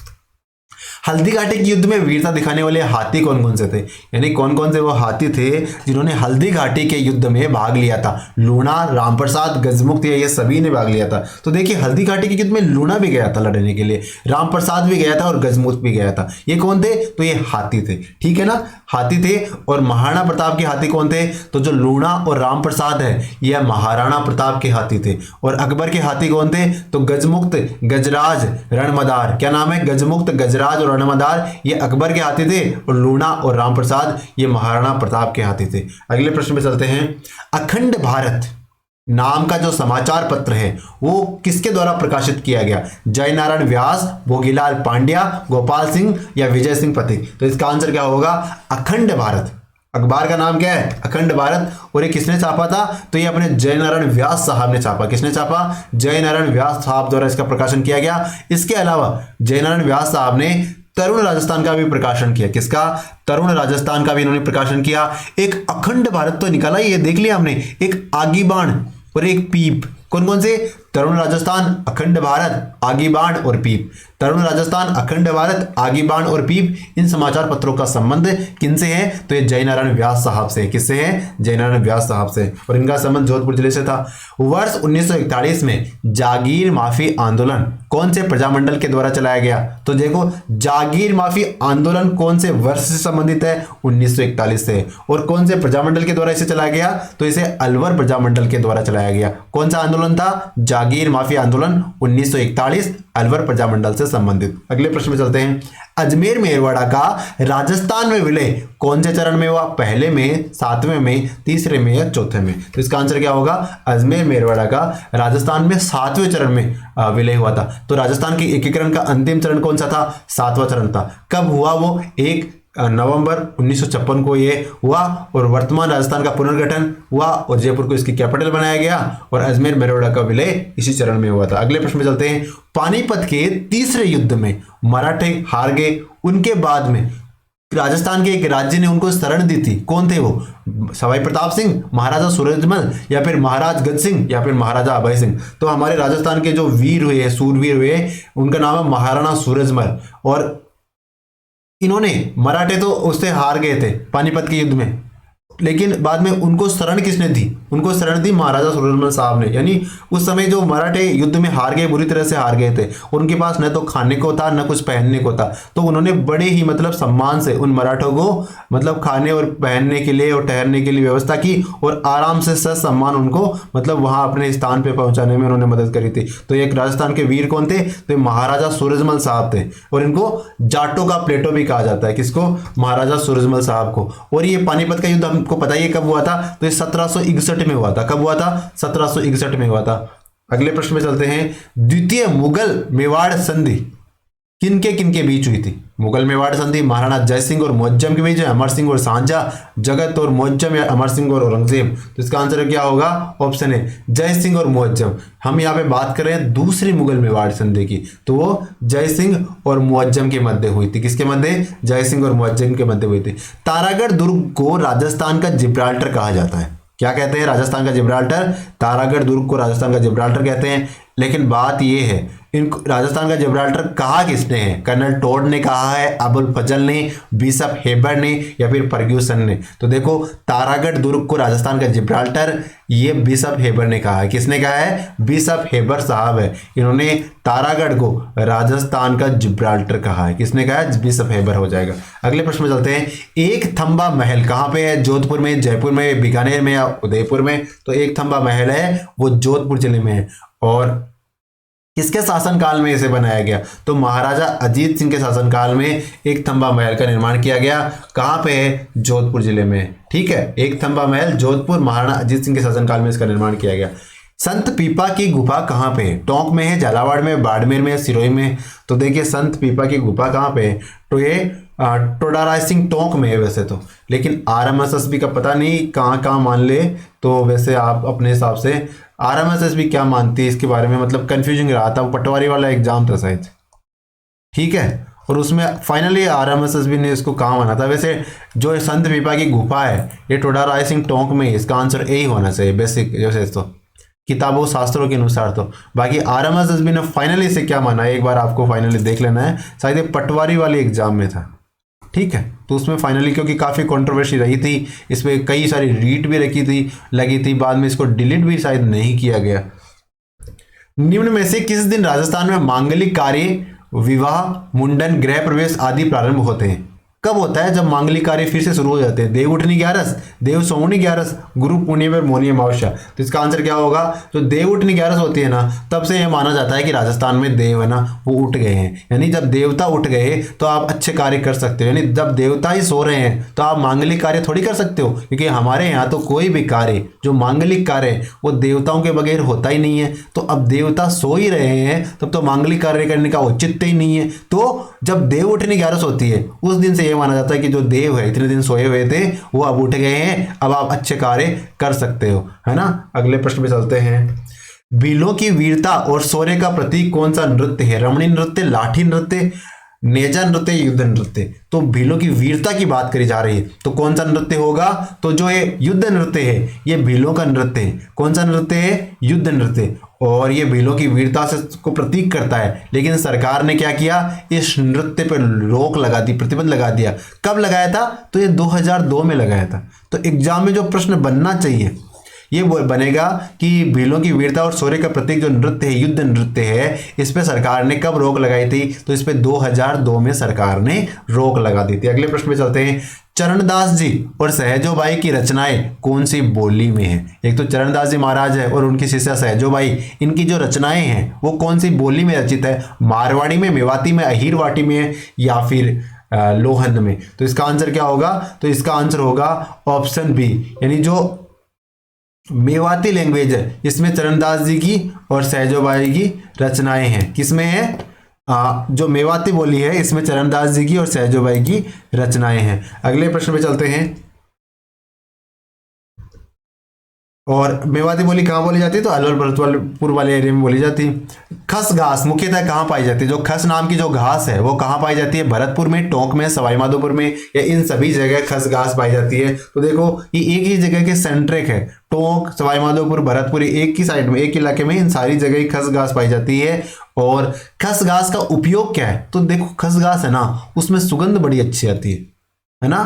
हल्दीघाटी के युद्ध में वीरता दिखाने वाले हाथी कौन कौन से थे? यानी कौन कौन से वो हाथी थे जिन्होंने हल्दीघाटी के युद्ध में भाग लिया था? लूणा, रामप्रसाद, गजमुक्त ये सभी ने भाग लिया था। तो देखिए हल्दीघाटी के युद्ध में लूणा भी गया था लड़ने के लिए, रामप्रसाद भी गया था और गजमुक्त भी गया था। ये कौन थे? तो ये हाथी थे। ठीक है ना, हाथी थे। और महाराणा प्रताप के हाथी कौन थे? तो जो लूणा और रामप्रसाद है ये महाराणा प्रताप के हाथी थे। और अकबर के हाथी कौन थे? तो गजमुक्त, गजराज, रणमदार। क्या नाम है? गजमुक्त, गजराज और स्वर्णमदार ये अकबर के हाथी थे और लूणा और रामप्रसाद ये महाराणा प्रताप के हाथी थे। अगले प्रश्न पे चलते हैं। अखंड भारत नाम का जो समाचार पत्र है वो किसके द्वारा प्रकाशित किया गया? जयनारायण व्यास, भोगीलाल पांड्या, गोपाल सिंह या विजय सिंह पथिक? तो इसका आंसर क्या होगा? अखंड भारत। अखबार का नाम क्या है? अखंड भारत। और ये किसने छापा था? तो ये अपने जयनारायण व्यास साहब ने छापा। किसने छापा? जयनारायण व्यास साहब द्वारा इसका प्रकाशन किया गया। इसके अलावा जयनारायण व्यास साहब ने तरुण राजस्थान का भी प्रकाशन किया। किसका? तरुण राजस्थान का भी इन्होंने प्रकाशन किया। एक अखंड भारत तो निकाला, ये देख लिया हमने, एक आगी बाण और एक पीप। कौन कौन से? तरुण राजस्थान, अखंड भारत, आगी बाण और पीप। तरुण राजस्थान, अखंड भारत, आगी बाण और पीप, इन समाचार पत्रों का संबंध किनसे है? तो ये जयनारायण व्यास साहब से। किससे है? जयनारायण व्यास साहब से। और इनका संबंध जोधपुर जिले से था। वर्ष 1941 में जागीर माफी आंदोलन कौन से प्रजामंडल के द्वारा चलाया गया? तो देखो, जागीर माफी आंदोलन कौन से वर्ष से संबंधित है? 1941 से। और कौन से प्रजामंडल के द्वारा इसे चलाया गया? तो इसे अलवर प्रजामंडल के द्वारा चलाया गया। कौन सा आंदोलन था? जागीर माफी आंदोलन 1941, अलवर प्रजामंडल से संबंधित। अगले प्रश्न में चलते हैं। अजमेर मेरवाड़ा का राजस्थान में विलय कौन से चरण में हुआ? पहले में, सातवें में, तीसरे में या चौथे में? तो इसका आंसर क्या होगा? अजमेर मेरवाड़ा का राजस्थान में 7वें चरण में विलय हुआ था। तो राजस्थान के एकीकरण का अंतिम चरण कौन सा था? 7वां चरण था। कब हुआ वो? 1 नवंबर 1956 को ये हुआ। और वर्तमान राजस्थान का पुनर्गठन हुआ और जयपुर को इसकी कैपिटल बनाया गया और अजमेर मेरवाड़ा का विलय इसी चरण में हुआ था। अगले प्रश्न में चलते हैं। पानीपत के तीसरे युद्ध में मराठे हार गए। उनके बाद में राजस्थान के एक राज्य ने उनको शरण दी थी। कौन थे वो? सवाई प्रताप सिंह, महाराजा सूरजमल या फिर महाराज गज सिंह या फिर महाराजा अभय सिंह? तो हमारे राजस्थान के जो वीर हुए, सूरवीर हुए, उनका नाम है महाराणा सूरजमल। और इन्होंने, मराठे तो उससे हार गए थे पानीपत के युद्ध में, लेकिन बाद में उनको शरण किसने दी? उनको शरण दी महाराजा सूरजमल साहब ने। यानी उस समय जो मराठे युद्ध में हार गए, बुरी तरह से हार गए थे, उनके पास न तो खाने को था न कुछ पहनने को था। तो उन्होंने बड़े ही सम्मान से उन मराठों को खाने और पहनने के लिए और ठहरने के लिए व्यवस्था की और आराम से सम्मान उनको वहां अपने स्थान पर पहुंचाने में उन्होंने मदद करी थी। तो एक राजस्थान के वीर कौन थे? तो महाराजा सूरजमल साहब थे। और इनको जाटों का प्लेटो भी कहा जाता है। किसको? महाराजा सूरजमल साहब को। और ये पानीपत का युद्ध को पता ही कब हुआ था? तो ये 1761 में हुआ था। कब हुआ था? 1761 में हुआ था। अगले प्रश्न में चलते हैं। द्वितीय मुगल मेवाड़ संधि किनके बीच हुई थी? मुगल मेवाड़ संधि महाराणा जय सिंह और मुअज्जम के बीच है, अमर सिंह और सांझा, जगत और मुअज्जम या अमर सिंह और औरंगजेब? तो इसका आंसर क्या होगा? ऑप्शन है जय सिंह और मुअज्जम। हम यहाँ पे बात कर रहे हैं दूसरी मुगल मेवाड़ संधि की, तो वो जय सिंह और मुअज्जम के मध्य हुई थी। किसके मध्य? जय सिंह और मुअज्जम के मध्य हुई थी। तारागढ़ दुर्ग को राजस्थान का जिब्राल्टर कहा जाता है। क्या कहते हैं? राजस्थान का जिब्राल्टर। तारागढ़ दुर्ग को राजस्थान का जिब्राल्टर कहते हैं। लेकिन बात यह है, इनको राजस्थान का जिब्राल्टर कहा किसने है? कर्नल टोड ने कहा है, अबुल फजल ने, बिशप हेबर ने या फिर फर्ग्यूसन ने? तो देखो, तारागढ़ दुर्ग को राजस्थान का जिब्राल्टर ये बिशप हेबर ने कहा है। किसने कहा है? बिशप हेबर साहब है। इन्होंने तारागढ़ को राजस्थान का जिब्राल्टर कहा है। किसने कहा है? बिशप हेबर हो जाएगा। अगले प्रश्न में चलते हैं। एक थंबा महल कहाँ पे है? जोधपुर में, जयपुर में, बीकानेर में या उदयपुर में? तो एक थंबा महल है वो जोधपुर जिले में है। और किसके शासनकाल में इसे बनाया गया? तो महाराजा अजीत सिंह के शासनकाल में एक थंबा महल का निर्माण किया गया। कहाँ पे है? जोधपुर जिले में। ठीक है, एक थंबा महल जोधपुर, महाराणा अजीत सिंह के शासनकाल में इसका निर्माण किया गया। संत पीपा की गुफा कहाँ पे है? टोंक में है, झालावाड़ में, बाड़मेर में, सिरोही में? तो देखिए, संत पीपा की गुफा कहाँ पे है? तो ये टोडाराय सिंह टोंक में है वैसे तो, लेकिन RMSSB का पता नहीं कहाँ कहाँ मान ले। तो वैसे आप अपने हिसाब से RMSSB क्या मानती है इसके बारे में, कंफ्यूजिंग रहा था। पटवारी वाला एग्जाम था शायद, ठीक है, और उसमें फाइनली RMSSB ने इसको कहाँ माना था। वैसे जो संत पीपा की गुफा है ये टोडाराय सिंह टोंक में, इसका आंसर ए ही होना चाहिए बेसिक जैसे तो किताबों शास्त्रों के अनुसार। तो बाकी RMSSB ने फाइनली इसे क्या माना है, एक बार आपको फाइनली देख लेना है। शायद ये पटवारी वाले एग्जाम में था, ठीक है। तो उसमें फाइनली क्योंकि काफ़ी कंट्रोवर्सी रही थी, इसमें कई सारी रीट भी लगी थी, बाद में इसको डिलीट भी शायद नहीं किया गया। निम्न में से किस दिन राजस्थान में मांगलिक कार्य, विवाह, मुंडन, गृह प्रवेश आदि प्रारंभ होते हैं? कब होता है? जब मांगलिक कार्य फिर से शुरू हो जाते हैं। देव उठनी ग्यारस, देव सोमनी ग्यारस, गुरु पूर्णिमा मोनी अमावस्या। तो इसका आंसर क्या होगा? जो देव उठनी ग्यारस होती है ना, तब से यह माना जाता है कि राजस्थान में देव है ना वो उठ गए हैं। यानी जब देवता उठ गए तो आप अच्छे कार्य कर सकते हो। यानी जब देवता ही सो रहे हैं तो आप मांगलिक कार्य थोड़ी कर सकते हो, क्योंकि हमारे यहाँ तो कोई भी कार्य जो मांगलिक कार्य है वो देवताओं के बगैर होता ही नहीं है। तो अब देवता सो ही रहे हैं तब तो मांगलिक कार्य करने का औचित्य ही नहीं है। तो जब देव उठनी ग्यारस होती है उस दिन से यह माना जाता है कि जो देव है इतने दिन सोए हुए थे वो अब उठ गए हैं, अब आप अच्छे कार्य कर सकते हो, है ना। अगले प्रश्न पे चलते हैं। भीलों की वीरता और शौर्य का प्रतीक कौन सा नृत्य है? रमणी नृत्य, लाठी नृत्य, नेजा नृत्य, युद्ध नृत्य। तो भीलों की वीरता की बात करी जा रही है तो कौन सा नृत्य होगा? तो जो ये युद्ध नृत्य है ये भीलों का नृत्य है। कौन सा नृत्य है? युद्ध नृत्य। और ये भीलों की वीरता से को प्रतीक करता है। लेकिन सरकार ने क्या किया? इस नृत्य पर रोक लगा दी, प्रतिबंध लगा दिया। कब लगाया था? तो ये 2002 में लगाया था। तो एग्जाम में जो प्रश्न बनना चाहिए ये बनेगा कि भीलों की वीरता और शौर्य का प्रतीक जो नृत्य है, युद्ध नृत्य है, इस पे सरकार ने कब रोक लगाई थी? तो इस पे 2002 में सरकार ने रोक लगा दी थी। अगले प्रश्न पे चलते हैं। चरणदास जी और सहजोबाई की रचनाएं कौन सी बोली में है? एक तो चरणदास जी महाराज है और उनकी शिष्या सहजोबाई, इनकी जो रचनाएं हैं वो कौन सी बोली में रचित है? मारवाड़ी में, मेवाती में, अहीरवाटी में या फिर लोहंद में? तो इसका आंसर क्या होगा? तो इसका आंसर होगा ऑप्शन बी, यानी जो मेवाती लैंग्वेज है इसमें चरणदास जी की और सहजोबाई की रचनाएं हैं। किसमें है? जो मेवाती बोली है इसमें चरणदास जी की और सहजोबाई की रचनाएं हैं। अगले प्रश्न पे चलते हैं। और मेवाती बोली कहाँ बोली जाती है? तो अलवर भरतपुर वाले एरिया में बोली जाती है। खस घास मुख्यतः कहाँ पाई जाती है? जो खस नाम की जो घास है वो कहाँ पाई जाती है? भरतपुर में, टोंक में, सवाईमाधोपुर में, या इन सभी जगह खस घास पाई जाती है। तो देखो ये एक ही जगह के सेंट्रिक है। टोंक, सवाईमाधोपुर, भरतपुर, एक ही साइड में, एक इलाके में, इन सारी जगह खस घास पाई जाती है। और खस घास का उपयोग क्या है? तो देखो खस घास है ना उसमें सुगंध बड़ी अच्छी आती है ना।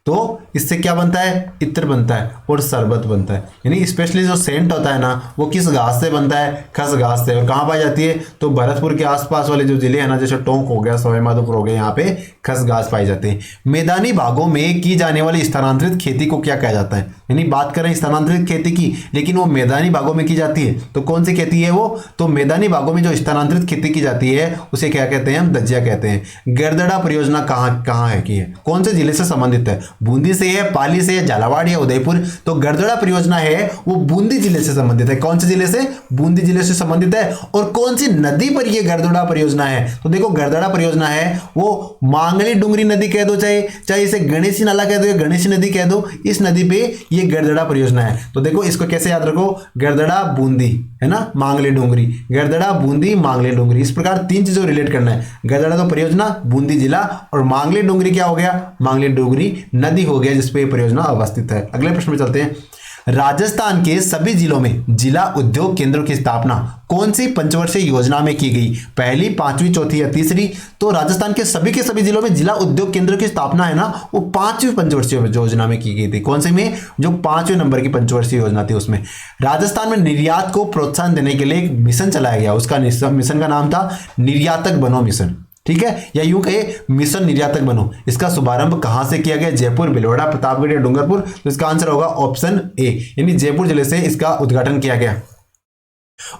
तो इससे क्या बनता है? इत्र बनता है और शरबत बनता है। यानी स्पेशली जो सेंट होता है ना वो किस घास से बनता है? खस घास से। और कहाँ पाई जाती है? तो भरतपुर के आसपास वाले जो जिले हैं ना, जैसे टोंक हो गया, सवाईमाधोपुर हो गया, यहाँ पे खस घास पाई जाती है। मैदानी भागों में की जाने वाली स्थानांतरित खेती को क्या कहा जाता है? यानी बात करें स्थानांतरित खेती की, लेकिन वो मैदानी भागों में की जाती है। तो कौन सी खेती है वो? तो मैदानी भागों में जो स्थानांतरित खेती की जाती है उसे क्या कहते हैं? हम दज्जिया कहते हैं। गर्दड़ा परियोजना कहाँ है की है? कौन से जिले से संबंधित है? बूंदी से है, पाली से, झालावाड़ या उदयपुर? तो गर्दड़ा परियोजना है वो बूंदी जिले से संबंधित है। कौन से जिले से? बूंदी जिले से संबंधित है। और कौन सी नदी पर यह गर्दड़ा परियोजना है? तो देखो गर्दड़ा परियोजना है वो मांगली डुंगरी नदी कह दो, चाहे इसे गणेशी नाला कह दो या गणेशी नदी कह दो, इस नदी पे ये गर्दड़ा परियोजना है। तो देखो इसको कैसे याद रखो? गर्दड़ा बूंदी है ना, मांगली डुंगरी, गर्दड़ा बूंदी मांगली डुंगरी, इस प्रकार तीन चीजों रिलेट करना है। गर्दड़ा तो परियोजना, बूंदी जिला, और मांगली डुंगरी क्या हो गया? मांगली डुंगरी नदी हो गया जिसपे परियोजना अवस्थित है। अगले प्रश्न में चलते हैं। राजस्थान के सभी जिलों में जिला उद्योग केंद्रों की स्थापना कौन सी पंचवर्षीय योजना में की गई? पहली, पांचवी, चौथी या तीसरी? तो राजस्थान के सभी जिलों में जिला उद्योग केंद्र की स्थापना है ना वो पांचवी पंचवर्षीय योजना में की गई थी। कौन सी में? जो 5वें नंबर की पंचवर्षीय योजना थी उसमें। राजस्थान में निर्यात को प्रोत्साहन देने के लिए एक मिशन चलाया गया। उसका मिशन का नाम था निर्यातक बनो मिशन, ठीक है, या यूं कहे मिशन निर्यातक बनो। इसका शुभारंभ कहां से किया गया? जयपुर, भीलवाड़ा, प्रतापगढ़ या डूंगरपुर? तो इसका आंसर होगा ऑप्शन ए, यानी जयपुर जिले से इसका उद्घाटन किया गया।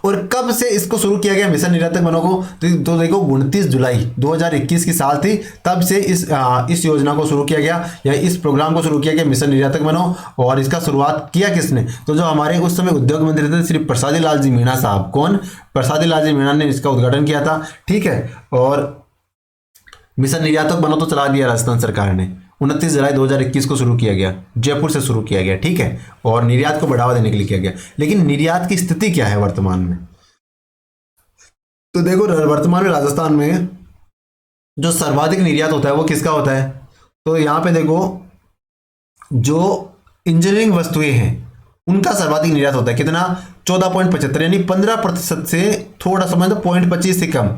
और कब से इसको शुरू किया गया मिशन निर्यातक बनो को? तो देखो 29 जुलाई 2021 की साल थी, तब से इस योजना को शुरू किया गया या इस प्रोग्राम को शुरू किया गया मिशन निर्यातक बनो। और इसका शुरुआत किया किसने? तो जो हमारे उस समय उद्योग मंत्री थे श्री प्रसादी लाल जी मीणा साहब। कौन? प्रसादी लाल जी मीणा ने इसका उद्घाटन किया था, ठीक है। और मिशन निर्यातक बनो तो चला दिया राजस्थान सरकार ने। 29 जुलाई 2021 को शुरू किया गया, जयपुर से शुरू किया गया, ठीक है, और निर्यात को बढ़ावा देने के लिए किया गया। लेकिन निर्यात की स्थिति क्या है वर्तमान में? तो देखो वर्तमान में राजस्थान में जो सर्वाधिक निर्यात होता है वो किसका होता है? तो यहां पे देखो जो इंजीनियरिंग वस्तुएं हैं उनका सर्वाधिक निर्यात होता है। कितना? 14.75, यानी 15% से थोड़ा समझ लो 0.25 से कम,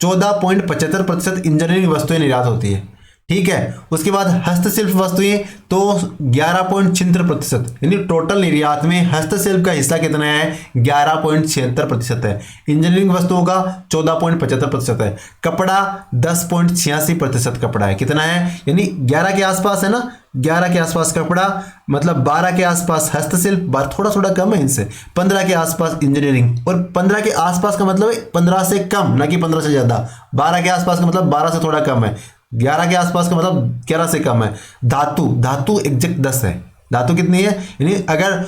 14.75% इंजीनियरिंग वस्तुएं निर्यात होती है, ठीक है। उसके बाद हस्तशिल्प वस्तुएं तो 11.76%, यानी टोटल निर्यात में हस्तशिल्प का हिस्सा कितना है, 11.76% है। इंजीनियरिंग वस्तुओं का 14.75% है। कपड़ा 10.86% कपड़ा है। कितना है, यानी 11 के आसपास है ना, 11 के आसपास कपड़ा, मतलब 12 के आसपास हस्तशिल्प, थोड़ा थोड़ा कम है इनसे, 15 के आसपास इंजीनियरिंग, और 15 के आसपास का मतलब 15 से कम, ना कि 15 से ज्यादा। 12 के आसपास का मतलब 12 से थोड़ा कम है। 11 के आसपास का मतलब 11 से कम है। धातु एग्जैक्ट 10 है। धातु कितनी है, यानी अगर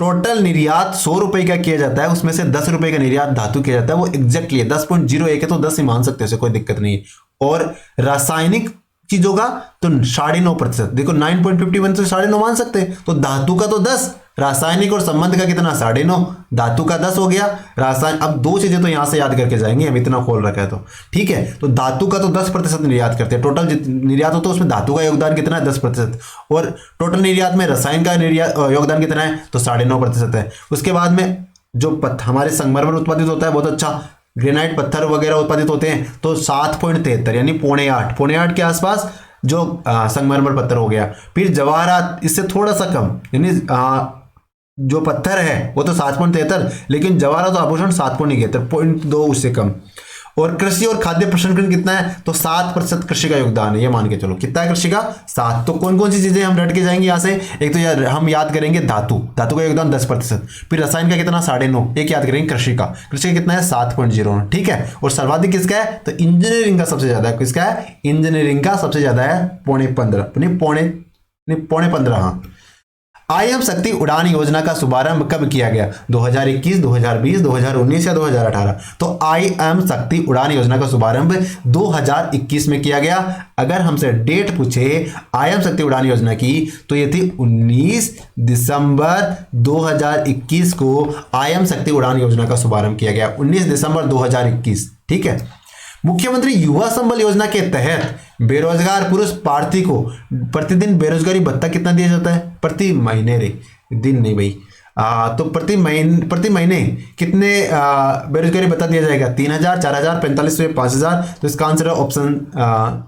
टोटल निर्यात 100 रुपए का किया जाता है, उसमें से 10 रुपए का निर्यात धातु किया जाता है, वो एग्जैक्टली है 10.01 है, तो 10 ही मान सकते हैं, कोई दिक्कत नहीं है। और रासायनिक चीजों का तो 9.5%, देखो 9.51 से 9.5 मान सकते हैं। तो धातु का तो 10, रासायनिक और संबंध का कितना, 9.5। धातु का 10 हो गया, रासायन, अब दो चीजें तो यहां से याद करके जाएंगे, हम इतना खोल रखा है तो ठीक है। तो धातु का तो 10% निर्यात करते हैं, टोटल निर्यात होता है उसमें धातु का योगदान कितना है, 10%। और टोटल निर्यात में रसायन का योगदान कितना है, तो 9.5% है। उसके बाद में जो हमारे संगमरमर उत्पादित होता है, बहुत अच्छा, ग्रेनाइट पत्थर वगैरह उत्पादित होते हैं, तो 7.73 यानी 7.8, 7.8 के आसपास जो संगमरमर पत्थर हो गया। फिर जवाहरात इससे थोड़ा सा कम, यानी जो पत्थर है वो तो 7.73, लेकिन जवाहरात आभूषण 7.71, 0.2 उससे कम। और कृषि और खाद्य प्रसंस्करण कितना है, तो 7% कृषि का योगदान है, ये मान के चलो। कितना है कृषि का, 7। तो कौन कौन सी चीजें हम रट के जाएंगे यहाँ से, एक तो यार हम याद करेंगे धातु का योगदान 10%, फिर रसायन का कितना 9.5, एक याद करेंगे कृषि का कितना है 7.09, ठीक है। और सर्वाधिक किसका है, तो इंजीनियरिंग का सबसे ज्यादा है। किसका है, इंजीनियरिंग का सबसे ज्यादा है, 15.5। हाँ। आईएम शक्ति उड़ान योजना का शुभारंभ कब किया गया, 2021, 2020, 2019 या 2018। तो आईएम शक्ति उड़ान योजना का शुभारंभ 2021 में किया गया। अगर हमसे डेट पूछे आईएम शक्ति उड़ान योजना की, तो ये थी 19 दिसंबर 2021 को आईएम शक्ति उड़ान योजना का शुभारंभ किया गया, 19 दिसंबर 2021, ठीक है। मुख्यमंत्री युवा संबल योजना के तहत बेरोजगार पुरुष प्रार्थी को प्रतिदिन बेरोजगारी भत्ता कितना दिया जाता है, प्रति महीने रे, दिन नहीं भाई, तो प्रति महीने कितने बेरोजगारी भत्ता दिया जाएगा, 3,000, 4,000, 4500, 5,000। तो इसका आंसर है ऑप्शन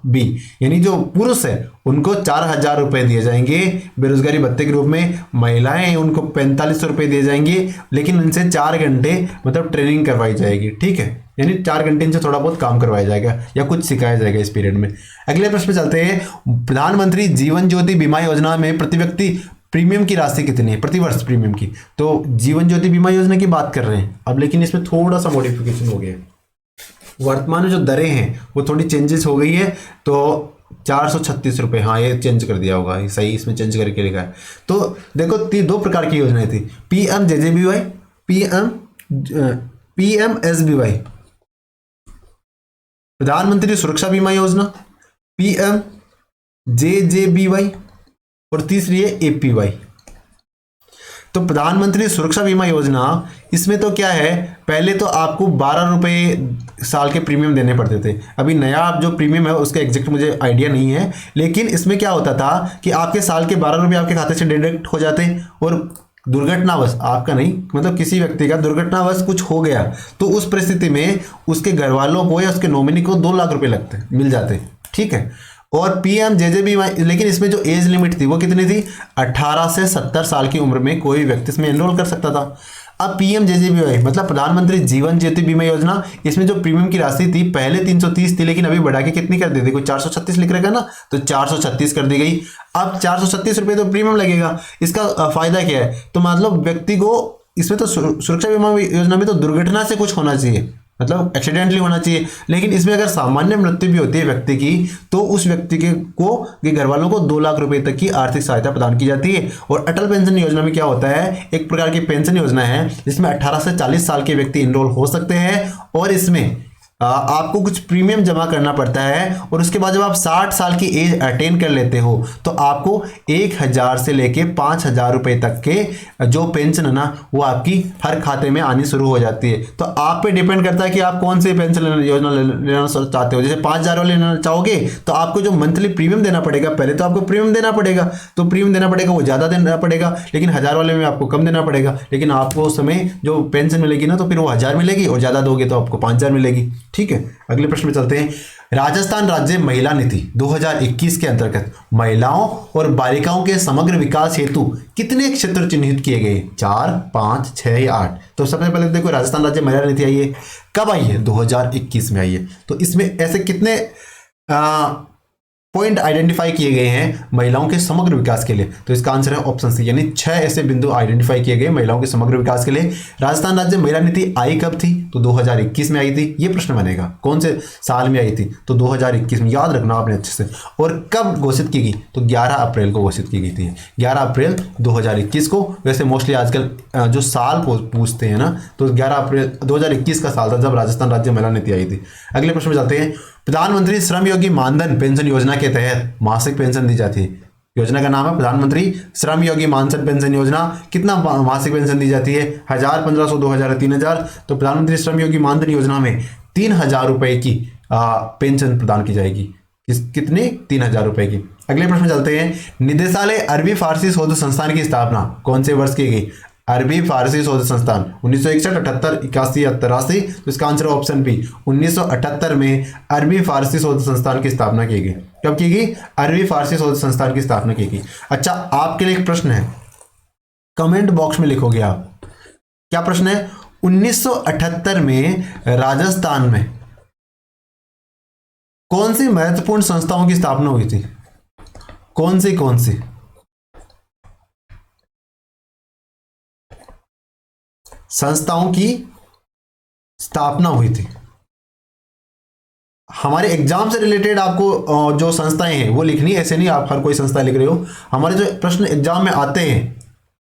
बी, यानी जो पुरुष है उनको 4,000 रुपए दिए जाएंगे बेरोजगारी भत्ते के रूप में। महिलाएं हैं उनको 4,500 रुपए दिए जाएंगे, लेकिन उनसे 4 घंटे मतलब ट्रेनिंग करवाई जाएगी, ठीक है, यानी 4 घंटे इनसे थोड़ा बहुत काम करवाया जाएगा या कुछ सिखाया जाएगा इस पीरियड में। अगले प्रश्न पे चलते हैं। प्रधानमंत्री जीवन ज्योति बीमा योजना में प्रति व्यक्ति प्रीमियम की राशि कितनी है, प्रतिवर्ष प्रीमियम की। तो जीवन ज्योति बीमा योजना की बात कर रहे हैं अब, लेकिन इसमें थोड़ा सा मॉडिफिकेशन हो गया। वर्तमान में जो दरें हैं वो थोड़ी चेंजेस हो गई है, तो 436 रुपए, हाँ ये चेंज कर दिया होगा, सही इसमें चेंज करके लिखा है। तो देखो 2 प्रकार की योजनाएं थी, PMJJBY, PMSBY, प्रधानमंत्री सुरक्षा बीमा योजना, PMJJBY, और तीसरी है APY। तो प्रधानमंत्री सुरक्षा बीमा योजना, इसमें तो क्या है, पहले तो आपको 12 रुपए साल के प्रीमियम देने पड़ते थे। अभी नया जो प्रीमियम है उसका एग्जैक्ट मुझे आइडिया नहीं है, लेकिन इसमें क्या होता था कि आपके साल के 12 रुपए आपके खाते से डिडक्ट हो जाते, और दुर्घटनावश, आपका नहीं मतलब किसी व्यक्ति का दुर्घटनावश कुछ हो गया, तो उस परिस्थिति में उसके घर वालों को या उसके नॉमिनी को 2 लाख रुपए लगते मिल जाते, ठीक है। और PMJJBY, लेकिन इसमें जो एज लिमिट थी वो कितनी थी, 18 से 70 साल की उम्र में कोई व्यक्ति इसमें एनरोल कर सकता था। अब PMJJBY मतलब प्रधानमंत्री जीवन ज्योति बीमा योजना, इसमें जो प्रीमियम की राशि थी पहले 330 थी, लेकिन अभी बढ़ा के कितनी कर दी थी, कोई 436 लिख रखा है ना, तो 436 कर दी गई। अब 436 रुपये तो प्रीमियम लगेगा। इसका फायदा क्या है, तो मतलब व्यक्ति को इसमें तो सुरक्षा बीमा योजना में तो दुर्घटना से कुछ होना चाहिए, मतलब एक्सीडेंटली होना चाहिए, लेकिन इसमें अगर सामान्य मृत्यु भी होती है व्यक्ति की, तो उस व्यक्ति के घर वालों को 2 लाख रुपए तक की आर्थिक सहायता प्रदान की जाती है। और अटल पेंशन योजना में क्या होता है, एक प्रकार की पेंशन योजना है जिसमें 18 से 40 साल के व्यक्ति इनरोल हो सकते हैं, और इसमें आपको कुछ प्रीमियम जमा करना पड़ता है, और उसके बाद जब आप 60 साल की एज अटेन कर लेते हो तो आपको 1,000 से लेके 5,000 रुपए तक के जो पेंशन है ना वो आपकी हर खाते में आनी शुरू हो जाती है। तो आप पे डिपेंड करता है कि आप कौन सी पेंशन योजना लेना चाहते हो। जैसे 5,000 वाले लेना चाहोगे तो आपको जो मंथली प्रीमियम देना पड़ेगा, पहले तो आपको प्रीमियम देना पड़ेगा, तो प्रीमियम देना पड़ेगा वो ज़्यादा देना पड़ेगा, लेकिन 1,000 वाले में आपको कम देना पड़ेगा, लेकिन आपको उस समय जो पेंशन मिलेगी ना तो फिर वो 1,000 मिलेगी, और ज़्यादा दोगे तो आपको 5,000 मिलेगी, ठीक है। अगले प्रश्न में चलते हैं। राजस्थान राज्य महिला नीति 2021 के अंतर्गत महिलाओं और बालिकाओं के समग्र विकास हेतु कितने क्षेत्र चिन्हित किए गए? 4, 5, 6 या 8? तो सबसे पहले देखो, राजस्थान राज्य महिला नीति आई है, कब आई है? 2021 में आई है। तो इसमें ऐसे कितने पॉइंट आइडेंटिफाई किए गए हैं महिलाओं के समग्र विकास के लिए? तो इसका आंसर है ऑप्शन सी, यानी 6 ऐसे बिंदु आइडेंटिफाई किए गए महिलाओं के समग्र विकास के लिए। राजस्थान राज्य महिला नीति आई कब थी? तो 2021 में आई थी। ये प्रश्न बनेगा कौन से साल में आई थी? तो 2021 में, याद रखना आपने अच्छे से। और कब घोषित की गई? तो 11 अप्रैल को घोषित की गई थी, 11 अप्रैल 2021 को। वैसे मोस्टली आजकल जो साल पूछते हैं ना, तो 11 अप्रैल 2021 का साल था जब राजस्थान राज्य महिला नीति आई थी। अगले प्रश्न में जाते हैं। प्रधानमंत्री श्रम योगी मानधन पेंशन योजना के तहत मासिक पेंशन दी जाती है। योजना का नाम है प्रधानमंत्री श्रम योगी मानधन पेंशन योजना। कितना मासिक पेंशन दी जाती है? 1000, 1500, 2000, 3000। तो प्रधानमंत्री श्रम योगी मानधन योजना में 3000 रुपए की पेंशन प्रदान की जाएगी। कितने? 3000 रुपए की। अगले प्रश्न चलते हैं। निदेशालय अरबी फारसी शोध संस्थान की स्थापना कौन से वर्ष की गई? अरबी फारसी शोध संस्थान 1961, 78, 81 या 83? तो इसका आंसर ऑप्शन बी, 1978 में अरबी फारसी शोध संस्थान की स्थापना की गई। कब की गई? अरबी फारसी शोध संस्थान की स्थापना की गई। अच्छा, आपके लिए एक प्रश्न है, कमेंट बॉक्स में लिखोगे आप। क्या प्रश्न है? 1978 में राजस्थान में कौन सी महत्वपूर्ण संस्थाओं की स्थापना हुई थी? कौन सी संस्थाओं की स्थापना हुई थी? हमारे एग्जाम से रिलेटेड आपको जो संस्थाएं हैं वो लिखनी, ऐसे नहीं आप हर कोई संस्था लिख रहे हो। हमारे जो प्रश्न एग्जाम में आते हैं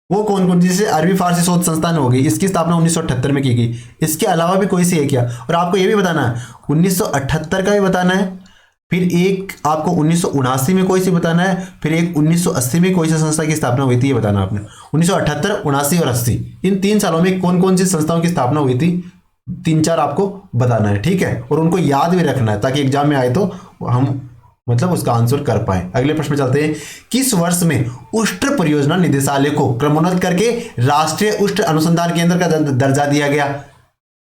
वो कौन कौन? जैसे अरबी फारसी शोध संस्थान होगी, इसकी स्थापना 1978 में की गई। इसके अलावा भी कोई सी है क्या? और आपको ये भी बताना है, 1978 का भी बताना है, फिर एक आपको 1979 में कोई सी बताना है, फिर एक 1980 में कोई सी संस्था की स्थापना हुई थी, ये बताना आपने। 1978, 79 और 80, इन 3 सालों में कौन कौन सी संस्थाओं की स्थापना हुई थी? 3-4 आपको बताना है, ठीक है? और उनको याद भी रखना है ताकि एग्जाम में आए तो हम मतलब उसका आंसर कर पाए। अगले प्रश्न में चलते हैं। किस वर्ष में उष्ट परियोजना निदेशालय को क्रमोन्नत करके राष्ट्रीय उष्ट अनुसंधान केंद्र का दर्जा दिया गया?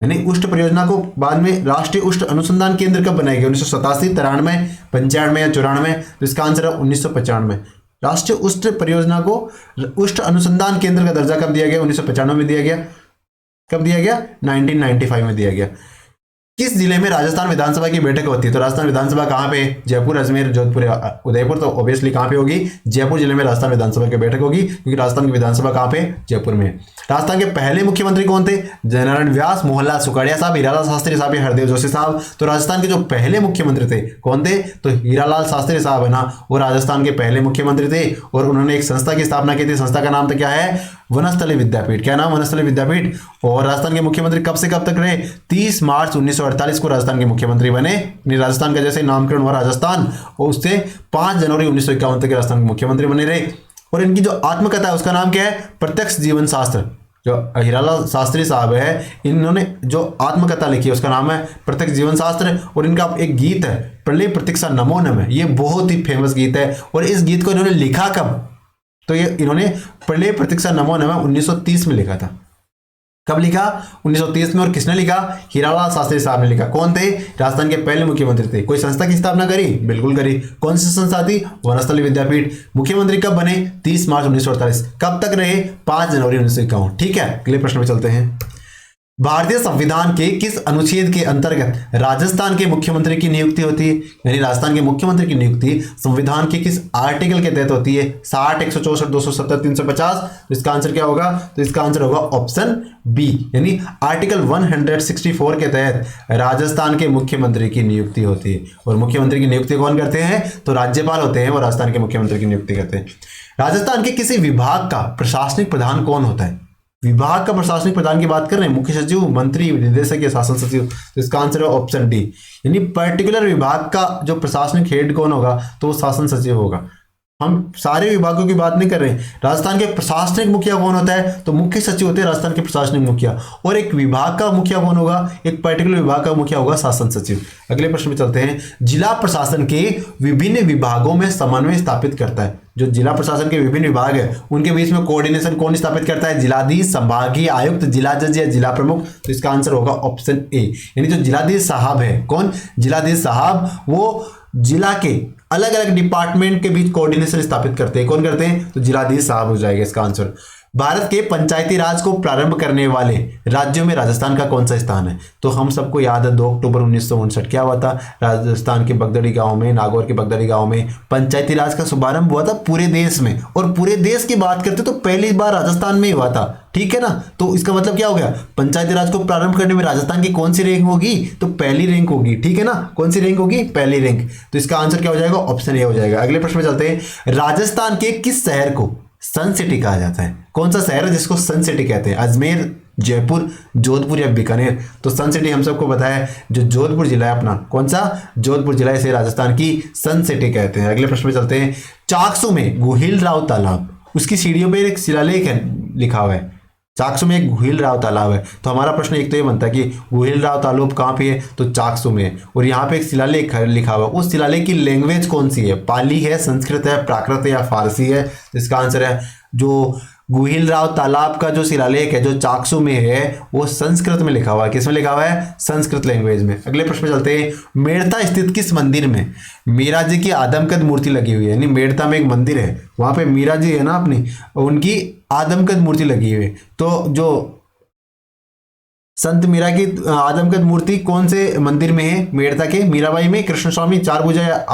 यानी उष्ट परियोजना को बाद में राष्ट्रीय उष्ट अनुसंधान केंद्र कब बनाया गया? 1987, 93, 95 या 94? तो इसका आंसर है 1995। राष्ट्रीय उष्ट परियोजना को उष्ट अनुसंधान केंद्र का दर्जा कब दिया गया? 1995 में दिया गया। कब दिया गया? 1995 में दिया गया। किस जिले में राजस्थान विधानसभा की बैठक होती है? तो राजस्थान विधानसभा कहाँ पे? जयपुर, अजमेर, जोधपुर, उदयपुर। तो ऑब्वियसली कहाँ पे होगी? जयपुर जिले में राजस्थान विधानसभा की बैठक होगी, क्योंकि राजस्थान की विधानसभा कहाँ पे? जयपुर में। राजस्थान के पहले मुख्यमंत्री कौन थे? जयनारायण व्यास, मोहनलाल सुखाड़िया साहब, हीरालाल शास्त्री साहब या हरदेव जोशी साहब? तो राजस्थान के जो पहले मुख्यमंत्री थे कौन थे? तो हीरालाल शास्त्री साहब है ना, वो राजस्थान के पहले मुख्यमंत्री थे। और उन्होंने एक संस्था की स्थापना की थी, संस्था का नाम था क्या है? वनस्थली विद्यापीठ। क्या नाम? वनस्थली विद्यापीठ। और राजस्थान के मुख्यमंत्री कब से कब तक रहे? 30 मार्च 1948 को राजस्थान के मुख्यमंत्री बने। राजस्थान का जैसे नामकरण हुआ राजस्थान, और उससे 5 जनवरी 1951 तक राजस्थान के मुख्यमंत्री बने रहे। और इनकी जो आत्मकथा है उसका नाम क्या है? प्रत्यक्ष जीवन शास्त्र। जो हीरालाल शास्त्री साहब है, इन्होंने जो आत्मकथा लिखी है उसका नाम है प्रत्यक्ष जीवन शास्त्र। और इनका एक गीत है, प्रलय प्रतीक्षा नमो नमः, ये बहुत ही फेमस गीत है। और इस गीत को इन्होंने लिखा कब? तो ये इन्होंने प्रलय प्रतीक्षा नमो नमः 1930 में लिखा था। कब लिखा? 1930 में। और किसने लिखा? हीरालाल शास्त्री साहब ने लिखा। कौन थे? राजस्थान के पहले मुख्यमंत्री थे। कोई संस्था की स्थापना करी? बिल्कुल करी। कौन सी संस्था थी? वनस्थली विद्यापीठ। मुख्यमंत्री कब बने? 30 मार्च 1948। कब तक रहे? 5 जनवरी 1951। ठीक है, अगले प्रश्न में चलते हैं। भारतीय संविधान के किस अनुच्छेद के अंतर्गत राजस्थान के मुख्यमंत्री की नियुक्ति होती है? यानी राजस्थान के मुख्यमंत्री की नियुक्ति संविधान के किस आर्टिकल के तहत होती है? 60, 164, 270, 350? तो इसका आंसर क्या होगा? तो इसका आंसर होगा ऑप्शन बी, यानी आर्टिकल 164 के तहत राजस्थान के मुख्यमंत्री की नियुक्ति होती है। और मुख्यमंत्री की नियुक्ति कौन करते हैं? तो राज्यपाल होते हैं, वो राजस्थान के मुख्यमंत्री की नियुक्ति करते हैं। राजस्थान के किसी विभाग का प्रशासनिक प्रधान कौन होता है? विभाग का प्रशासनिक प्रधान की बात कर रहे हैं, मुख्य सचिव, मंत्री, निदेशक या शासन सचिव? तो इसका आंसर है ऑप्शन डी, यानी पर्टिकुलर विभाग का जो प्रशासनिक हेड कौन होगा? तो वो शासन सचिव होगा। हम सारे विभागों की बात नहीं कर रहे हैं। राजस्थान के प्रशासनिक मुखिया कौन होता है? तो मुख्य सचिव होते हैं राजस्थान के प्रशासनिक मुखिया। और एक विभाग का मुखिया कौन होगा? एक पर्टिकुलर विभाग का मुखिया होगा शासन सचिव। अगले प्रश्न में चलते हैं। जिला प्रशासन के विभिन्न विभागों में समन्वय स्थापित करता है। जो जिला प्रशासन के विभिन्न विभाग है उनके बीच में कोऑर्डिनेशन कौन स्थापित करता है? जिलाधीश, संभागीय आयुक्त, जिला जज या जिला प्रमुख। तो इसका आंसर होगा ऑप्शन ए, यानी जो जिलाधीश साहब है, कौन? जिलाधीश साहब, वो जिला के अलग अलग डिपार्टमेंट के बीच कोऑर्डिनेशन स्थापित करते हैं। कौन करते हैं? तो जिलाधीश साहब हो जाएगा इसका आंसर। भारत के पंचायती राज को प्रारंभ करने वाले राज्यों में राजस्थान का कौन सा स्थान है? तो हम सबको याद है 2 अक्टूबर 1959 क्या हुआ था? राजस्थान के बगदड़ी गांव में, नागौर के बगदड़ी गांव में पंचायती राज का शुभारंभ हुआ था पूरे देश में। और पूरे देश की बात करते तो पहली बार राजस्थान में ही हुआ था, ठीक है ना। तो इसका मतलब क्या हो गया? पंचायती राज को प्रारंभ करने में राजस्थान की कौन सी रैंक होगी? तो पहली रैंक होगी, ठीक है ना। कौन सी रैंक होगी? पहली रैंक। तो इसका आंसर क्या हो जाएगा? ऑप्शन ए हो जाएगा। अगले प्रश्न में चलते हैं। राजस्थान के किस शहर को सन सिटी कहा जाता है? कौन सा शहर है जिसको सन सिटी कहते हैं? अजमेर, जयपुर, जोधपुर या बीकानेर? तो सन सिटी हम सबको पता है जो जोधपुर जिला है अपना, कौन सा? जोधपुर जिला, इसे राजस्थान की सन सिटी कहते हैं। अगले प्रश्न में चलते हैं। चाकसू में गुहिल राव तालाब, उसकी सीढ़ियों पर एक शिलालेख है लिखा हुआ है। चाकसू में एक गुहिल राव तालाब है। तो हमारा प्रश्न एक तो ये बनता है कि गुहिल राव तालाब कहाँ पे है? तो चाकसू में है। और यहाँ पे एक शिलालेख लिखा हुआ है, उस शिलालेख की लैंग्वेज कौन सी है? पाली है, संस्कृत है, प्राकृत है या फारसी है? तो इसका आंसर है जो गुहिल राव तालाब का जो शिलालेख है जो चाकसू में है वो संस्कृत में लिखा हुआ है। किसमें लिखा हुआ है? संस्कृत लैंग्वेज में। अगले प्रश्न में चलते हैं। मेड़ता स्थित किस मंदिर में मीरा जी की आदमकद मूर्ति लगी हुई है? यानी मेड़ता में एक मंदिर है, वहां पे मीरा जी है ना अपनी, उनकी आदमकद मूर्ति लगी हुई है। तो जो संत मीरा की आदमकद मूर्ति कौन से मंदिर में है? मेड़ता के मीराबाई में, कृष्ण स्वामी, चारभुजा या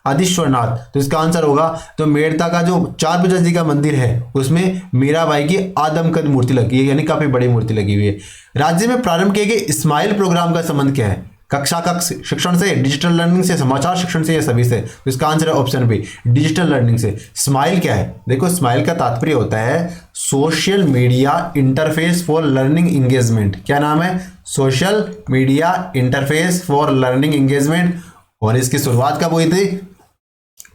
आदिश्वरनाथ? तो इसका आंसर होगा तो मेड़ता का जो चारभुजा जी का मंदिर है उसमें मीराबाई की आदमकद मूर्ति लगी है, यानी काफी बड़ी मूर्ति लगी हुई है। राज्य में प्रारंभ किए गए स्माइल प्रोग्राम का संबंध क्या है? कक्षा कक्ष शिक्षण से, डिजिटल लर्निंग से, समाचार शिक्षण से या सभी से? तो इसका आंसर है ऑप्शन बी, डिजिटल लर्निंग से। स्माइल क्या है? देखो स्माइल का तात्पर्य होता है social media interface for learning engagement. क्या नाम है? Social media interface for learning engagement. और इसकी शुरुआत कब हुई थी?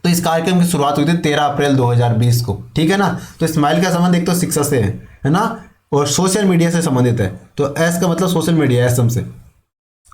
तो इस कार्यक्रम की शुरुआत हुई थी 13 अप्रैल 2020 को, ठीक है ना। तो स्माइल का संबंध एक तो शिक्षा से है ना, और सोशल मीडिया से संबंधित है। तो एस का मतलब सोशल मीडिया, एस से,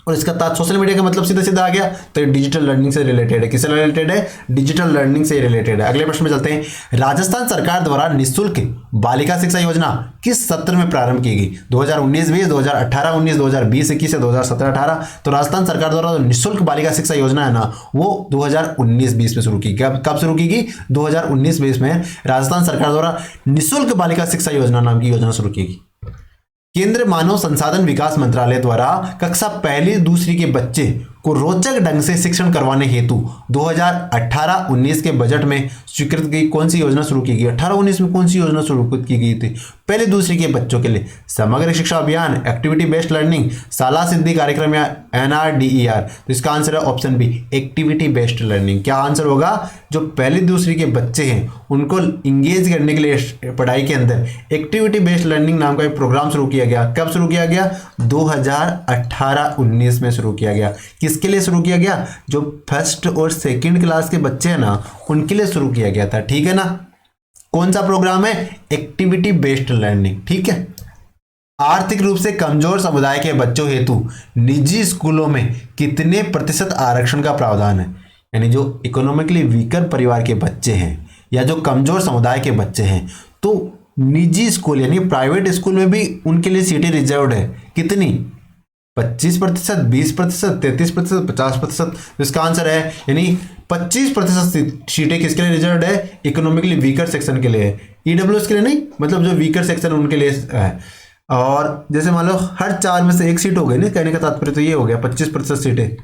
और इसका सोशल मीडिया का मतलब सीधा सीधा आ गया तो डिजिटल लर्निंग से रिलेटेड है। किससे रिलेटेड है? डिजिटल लर्निंग से रिलेटेड है। अगले प्रश्न में चलते हैं। राजस्थान सरकार द्वारा निःशुल्क बालिका शिक्षा योजना किस सत्र में प्रारंभ की गई? 2019-20, 2018-19, 2020-21 या 2017-18? तो राजस्थान सरकार द्वारा निःशुल्क बालिका शिक्षा योजना है ना, वो 2019-20 में शुरू की। कब शुरू की गई? 2019-20 में राजस्थान सरकार द्वारा निःशुल्क बालिका शिक्षा योजना नाम की योजना शुरू की गई। केंद्र मानव संसाधन विकास मंत्रालय द्वारा कक्षा पहली दूसरी के बच्चे को रोचक ढंग से शिक्षण करवाने हेतु 2018-19 के बजट में स्वीकृत की कौन सी योजना शुरू की गई? 18-19 में कौन सी योजना शुरू की गई थी? पहले दूसरी के बच्चों के लिए समग्र शिक्षा अभियान, एक्टिविटी बेस्ड लर्निंग, शाला सिद्धि कार्यक्रम या NRDER? तो इसका आंसर है option B, activity based learning. क्या आंसर होगा? जो पहली दूसरी के बच्चे हैं उनको इंगेज करने के लिए पढ़ाई के अंदर एक्टिविटी बेस्ड लर्निंग नाम का एक प्रोग्राम शुरू किया गया। कब शुरू किया गया? 2018-19 में शुरू किया गया। किसके लिए शुरू किया गया? जो फर्स्ट और सेकंड क्लास के बच्चे हैं ना उनके लिए शुरू किया गया था, ठीक है ना। कौन सा प्रोग्राम है? एक्टिविटी बेस्ड लर्निंग, ठीक है। आर्थिक रूप से कमजोर समुदाय के बच्चों हेतु निजी स्कूलों में कितने प्रतिशत आरक्षण का प्रावधान है? यानी जो इकोनॉमिकली वीकर परिवार के बच्चे हैं या जो कमजोर समुदाय के बच्चे हैं तो निजी स्कूल यानी प्राइवेट स्कूल में भी उनके लिए सीटें रिजर्व्ड है। कितनी? 25%, 20%, 33%, 50%? इसका आंसर है यानी 25% सीटें किसके लिए रिजर्व्ड है? इकोनॉमिकली वीकर सेक्शन के लिए है। ईडब्ल्यूएस के लिए नहीं, मतलब जो वीकर सेक्शन उनके लिए है। और जैसे मान लो हर 4 में से 1 सीट हो गई ना, कहने का तात्पर्य तो ये हो गया 25% सीटें।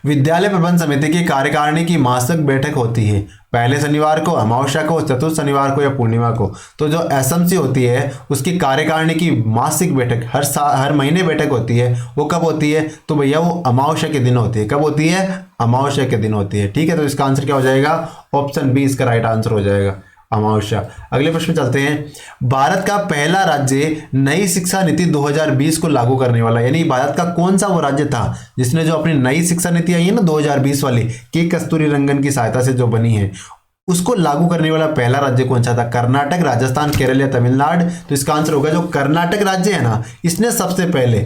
विद्यालय प्रबंध समिति की कार्यकारिणी की मासिक बैठक होती है पहले शनिवार को, अमावस्या को, चतुर्थ शनिवार को या पूर्णिमा को। तो जो एसएमसी होती है उसकी कार्यकारिणी की मासिक बैठक हर महीने बैठक होती है, वो कब होती है? तो भैया वो अमावस्या के दिन होती है। कब होती है? अमावस्या के दिन होती है, ठीक है। तो इसका आंसर क्या हो जाएगा? ऑप्शन बी इसका राइट आंसर हो जाएगा। अमावस्या। अगले प्रश्न में चलते हैं। भारत का पहला राज्य नई शिक्षा नीति 2020 को लागू करने वाला, यानी भारत का कौन सा वो राज्य था जिसने जो अपनी नई शिक्षा नीति आई है ना 2020 वाली, के कस्तूरी रंगन की सहायता से जो बनी है, उसको लागू करने वाला पहला राज्य कौन सा था? कर्नाटक, राजस्थान, केरल या तमिलनाडु? तो इसका आंसर होगा जो कर्नाटक राज्य है ना, इसने सबसे पहले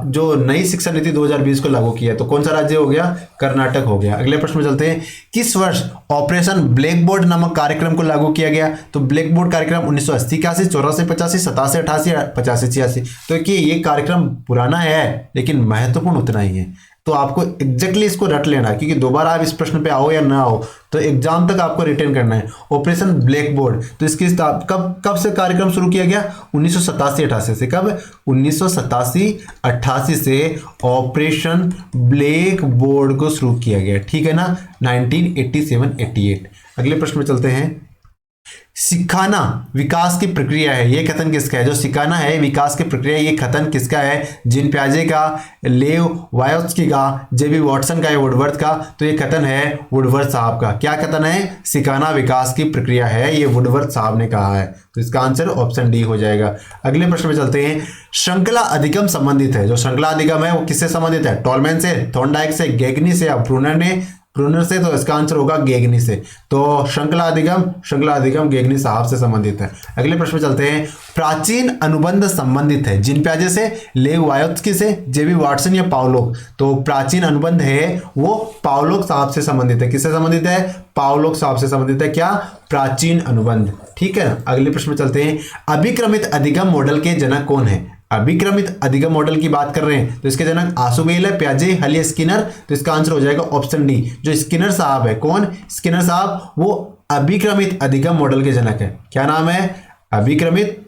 जो नई शिक्षा नीति 2020 को लागू किया। तो कौन सा राज्य हो गया? कर्नाटक हो गया। अगले प्रश्न में चलते हैं। किस वर्ष ऑपरेशन ब्लैक बोर्ड नामक कार्यक्रम को लागू किया गया? तो ब्लैक बोर्ड कार्यक्रम 1980, 81, 84, 85, 87, 88, 85, 86। तो ये कार्यक्रम पुराना है लेकिन महत्वपूर्ण उतना ही है, तो आपको एग्जैक्टली इसको रट लेना, क्योंकि दोबारा आप इस प्रश्न पे आओ या ना आओ तो एग्जाम तक आपको रिटेन करना है। ऑपरेशन ब्लैक बोर्ड, तो इसकी कब से कार्यक्रम शुरू किया गया? 1987-88 से। कब? 1987-88 से ऑपरेशन ब्लैक बोर्ड को शुरू किया गया, ठीक है ना, 1987-88। अगले प्रश्न में चलते हैं। सिखाना विकास की प्रक्रिया है, ये कथन किसका है? जो सिखाना है विकास की प्रक्रिया, ये कथन किसका है? जीन पियाजे का, लेव वायोत्स्की का, जेबी वॉटसन का या वुडवर्थ का? तो ये कथन है वुडवर्थ साहब का। क्या कथन है? सिखाना विकास की प्रक्रिया है, ये वुडवर्थ साहब ने कहा है। तो इसका आंसर ऑप्शन डी हो जाएगा। अगले प्रश्न में चलते हैं। श्रृंखला अधिगम संबंधित है, जो श्रृंखला अधिगम है वो किससे संबंधित है? टॉलमैन से, थॉर्नडाइक से, गेगनी से या ब्रूनर से? तो इसका आंसर होगा गेगनी से। तो श्रृंखला अधिगम गेगनी साहब से संबंधित है। अगले प्रश्न में चलते हैं। प्राचीन अनुबंध संबंधित है जीन पियाजे से, लेव वायोत्स्की से, जेबी वाटसन या पावलोक? तो प्राचीन अनुबंध है वो पावलोक साहब से संबंधित है। किससे संबंधित है? पावलोक साहब से संबंधित है। क्या? प्राचीन अनुबंध, ठीक है। अगले प्रश्न में चलते हैं। अभिक्रमित अधिगम मॉडल के जनक कौन है? अभिक्रमित अधिगम मॉडल की बात कर रहे हैं तो इसके जनक आसुबेल है, पियाजे, हल या स्किनर? तो इसका आंसर हो जाएगा ऑप्शन डी, जो स्किनर साहब है। कौन? स्किनर साहब, वो अभिक्रमित अधिगम मॉडल के जनक है। क्या नाम है? अभिक्रमित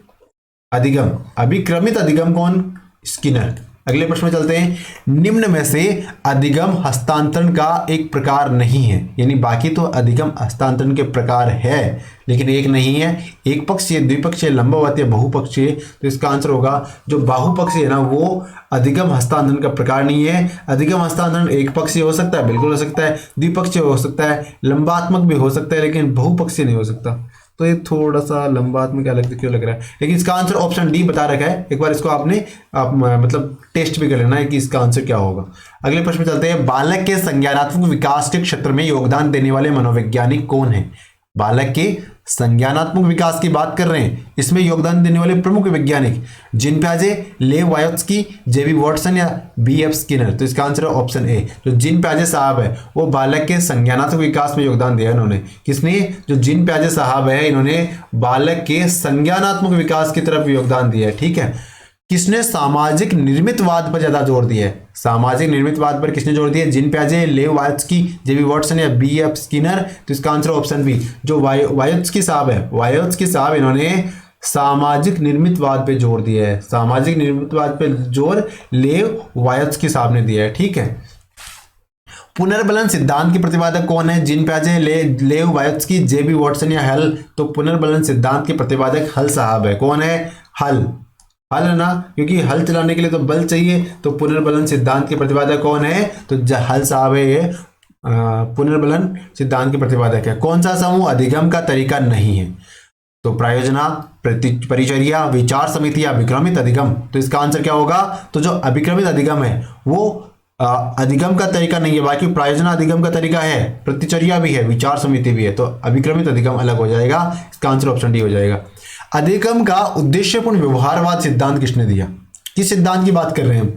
अधिगम कौन? स्किनर। अगले प्रश्न में चलते हैं। निम्न में से अधिगम हस्तांतरण का एक प्रकार नहीं है, यानी बाकी तो अधिगम हस्तांतरण के प्रकार है लेकिन एक नहीं है। एक पक्षीय, द्विपक्षीय, लंबवत या बहुपक्षीय? तो इसका आंसर होगा जो बाहुपक्षीय है ना वो अधिगम हस्तांतरण का प्रकार नहीं है। अधिगम हस्तांतरण एक पक्षीय हो सकता है, बिल्कुल हो सकता है, द्विपक्षीय हो सकता है, लंबात्मक भी हो सकता है, लेकिन बहुपक्षीय नहीं हो सकता। तो ये थोड़ा सा लंबात्मक क्यों लग रहा है, लेकिन इसका आंसर ऑप्शन डी बता रखा है। एक बार इसको आप मतलब टेस्ट भी कर लेना है कि इसका आंसर क्या होगा। अगले प्रश्न में चलते हैं। बालक के संज्ञानात्मक विकास के क्षेत्र में योगदान देने वाले मनोवैज्ञानिक कौन है? बालक के संज्ञानात्मक विकास की बात कर रहे हैं, इसमें योगदान देने वाले प्रमुख वैज्ञानिक जीन पियाजे, लेव वायोत्स्की, जेबी वॉटसन या बी.एफ. स्किनर? तो इसका आंसर है ऑप्शन ए, जो जीन पियाजे साहब है वो बालक के संज्ञानात्मक विकास में योगदान दिया इन्होंने। किसने? जो जीन पियाजे साहब है इन्होंने बालक के संज्ञानात्मक विकास की तरफ योगदान दिया है, ठीक है। किसने सामाजिक निर्मितवाद पर ज्यादा जोर दिया है? सामाजिक निर्मितवाद पर किसने जोर दिया? जीन पियाजे, लेव वायोत्स्की, जेबी वॉटसन या बी.एफ. स्किनर? तो इसका आंसर ऑप्शन बी, जो वायोत्स्की साहब है, वायोत्स्की साहब इन्होंने सामाजिक निर्मितवाद पे जोर दिया है। सामाजिक निर्मितवाद पे जोर लेव वायोत्स्की साहब ने दिया है, ठीक है। पुनर्बलन सिद्धांत के प्रतिपादक कौन है? जीन पियाजे, लेव वायोत्स्की, जेबी वॉटसन या हल? तो पुनर्बलन सिद्धांत के प्रतिपादक हल साहब है। कौन है? हल है ना, क्योंकि हल चलाने के लिए तो बल चाहिए। तो पुनर्बलन सिद्धांत के प्रतिपादक कौन है? तो हल साहब है, ये पुनर्बलन सिद्धांत के प्रतिपादक है। कौन सा समूह अधिगम का तरीका नहीं है? तो प्रायोजना, परिचर्या, विचार समिति या अभिक्रमित अधिगम? तो इसका आंसर क्या होगा? तो जो अभिक्रमित अधिगम है वो अधिगम का तरीका नहीं है, बाकी प्रायोजना अधिगम का तरीका है, प्रतिचर्या भी है, विचार समिति भी है। तो अभिक्रमित अधिगम अलग हो जाएगा। इसका आंसर ऑप्शन डी हो जाएगा। अधिगम का उद्देश्यपूर्ण व्यवहारवाद सिद्धांत किसने दिया? किस सिद्धांत की बात कर रहे हैं हम?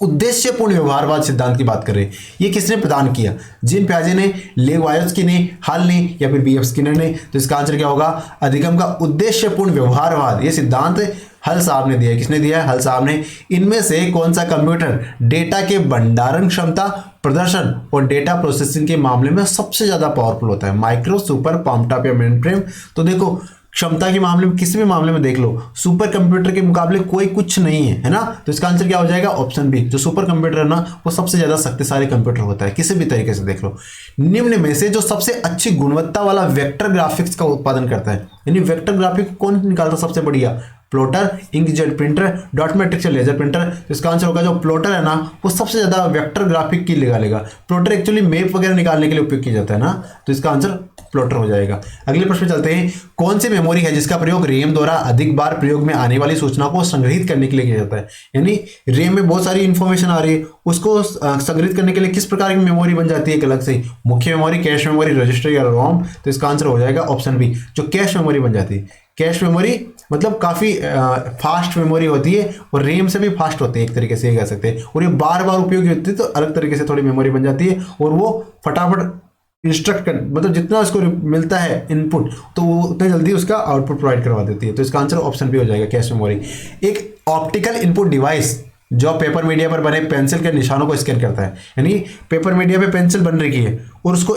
उद्देश्यपूर्ण व्यवहारवाद सिद्धांत की बात कर रहे हैं। ये किसने प्रदान किया? जीन पियाजे ने, लेव वायोत्स्की ने, हल ने या फिर बी.एफ. स्किनर ने? तो इसका आंसर क्या होगा? अधिगम का उद्देश्यपूर्ण व्यवहारवाद, ये सिद्धांत हल साहब ने दिया है। किसने दिया है? हल साहब ने। इनमें से कौन सा कंप्यूटर डेटा के भंडारण क्षमता, प्रदर्शन और डेटा प्रोसेसिंग के मामले में सबसे ज्यादा पावरफुल होता है? माइक्रो, सुपर, पॉम्पटॉप या मेनफ्रेम? तो देखो क्षमता के मामले में किसी भी मामले में देख लो, सुपर कंप्यूटर के मुकाबले कोई कुछ नहीं है, है ना। तो इसका आंसर क्या हो जाएगा? ऑप्शन बी, जो सुपर कंप्यूटर है ना वो सबसे ज्यादा शक्तिशाली कंप्यूटर होता है, किसी भी तरीके से देख लो। निम्न में से जो सबसे अच्छी गुणवत्ता वाला वेक्टर ग्राफिक्स का उत्पादन करता है, यानी वेक्टर ग्राफिक कौन निकालता है सबसे बढ़िया? Plotter, inkjet printer, dot matrix या लेजर प्रिंटर? तो इसका आंसर होगा जो प्लॉटर है ना वो सबसे ज्यादा वेक्टर ग्राफिक की निकालेगा। प्लॉटर एक्चुअली मैप वगैरह निकालने के लिए उपयोग किया जाता है ना, तो इसका आंसर प्लॉटर हो जाएगा। अगले प्रश्न में चलते हैं, कौन सी मेमोरी है जिसका प्रयोग रैम द्वारा अधिक बार प्रयोग में आने वाली सूचना को संग्रहित करने के लिए किया जाता है। यानी रैम में बहुत सारी इंफॉर्मेशन आ रही है, उसको संग्रहित करने के लिए किस प्रकार की मेमोरी बन जाती है एक अलग से, मुख्य मेमोरी, कैश मेमोरी, रजिस्टर या रोम। तो इसका आंसर हो जाएगा ऑप्शन बी, जो कैश मेमोरी बन जाती है। कैश मेमोरी मतलब काफ़ी फास्ट मेमोरी होती है और रैम से भी फास्ट होती है, एक तरीके से ये कह सकते हैं, और ये बार बार उपयोगी होती है तो अलग तरीके से थोड़ी मेमोरी बन जाती है और वो फटाफट इंस्ट्रक्ट कर, मतलब जितना उसको मिलता है इनपुट तो वो उतने जल्दी उसका आउटपुट प्रोवाइड करवा देती है। तो इसका आंसर ऑप्शन बी हो जाएगा, कैश मेमोरी। एक ऑप्टिकल इनपुट डिवाइस जो पेपर मीडिया पर बने पेंसिल के निशानों को स्कैन करता है, यानी पेपर मीडिया पे पेंसिल बन रही है और उसको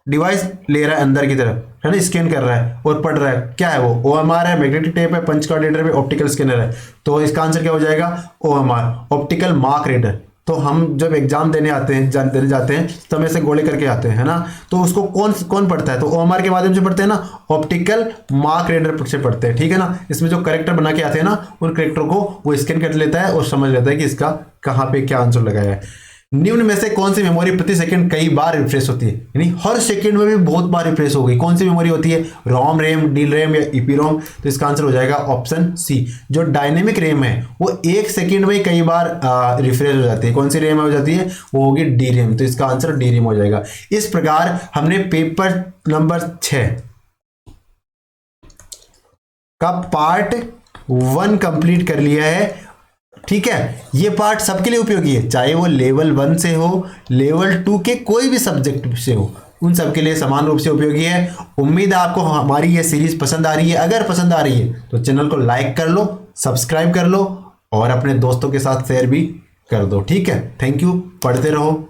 डिवाइस ले रहा है अंदर की तरफ, है ना, स्कैन कर रहा है और पढ़ रहा है, क्या है वो, OMR है, मैग्नेटिक टेप है, पंच कार्ड रीडर है, ऑप्टिकल स्कैनर है। तो इसका आंसर क्या हो जाएगा, OMR, ऑप्टिकल मार्क रीडर। तो हम जब एग्जाम देने आते हैं, देने जाते हैं तो हम ऐसे गोले करके आते हैं, है ना, तो उसको कौन पढ़ता है, तो OMR के माध्यम से पढ़ते हैं ना, ऑप्टिकल मार्क रीडर से पढ़ते हैं, ठीक है ना। इसमें जो करेक्टर बना के आते हैं ना, उन करेक्टर को वो स्कैन कर लेता है और समझ लेता है कि इसका कहाँ पे क्या आंसर लगाया है। निम्न में से कौन सी मेमोरी प्रति सेकंड कई बार रिफ्रेश होती है, यानी हर सेकंड में भी बहुत बार रिफ्रेश हो गई, कौन सी मेमोरी होती है, रोम रैम, डील रैम या ईपीरोम। तो इसका आंसर हो जाएगा ऑप्शन सी, जो डायनेमिक रैम है वो एक सेकंड में कई बार रिफ्रेश हो जाती है। कौन सी रैम हो जाती है, वो होगी डी रैम। तो इसका आंसर डी रैम हो जाएगा। इस प्रकार हमने पेपर नंबर 6 का पार्ट 1 कंप्लीट कर लिया है, ठीक है। ये पार्ट सबके लिए उपयोगी है, चाहे वो लेवल 1 से हो, लेवल 2 के कोई भी सब्जेक्ट से हो, उन सबके लिए समान रूप से उपयोगी है। उम्मीद है आपको हमारी ये सीरीज पसंद आ रही है। अगर पसंद आ रही है तो चैनल को लाइक कर लो, सब्सक्राइब कर लो और अपने दोस्तों के साथ शेयर भी कर दो, ठीक है। थैंक यू, पढ़ते रहो।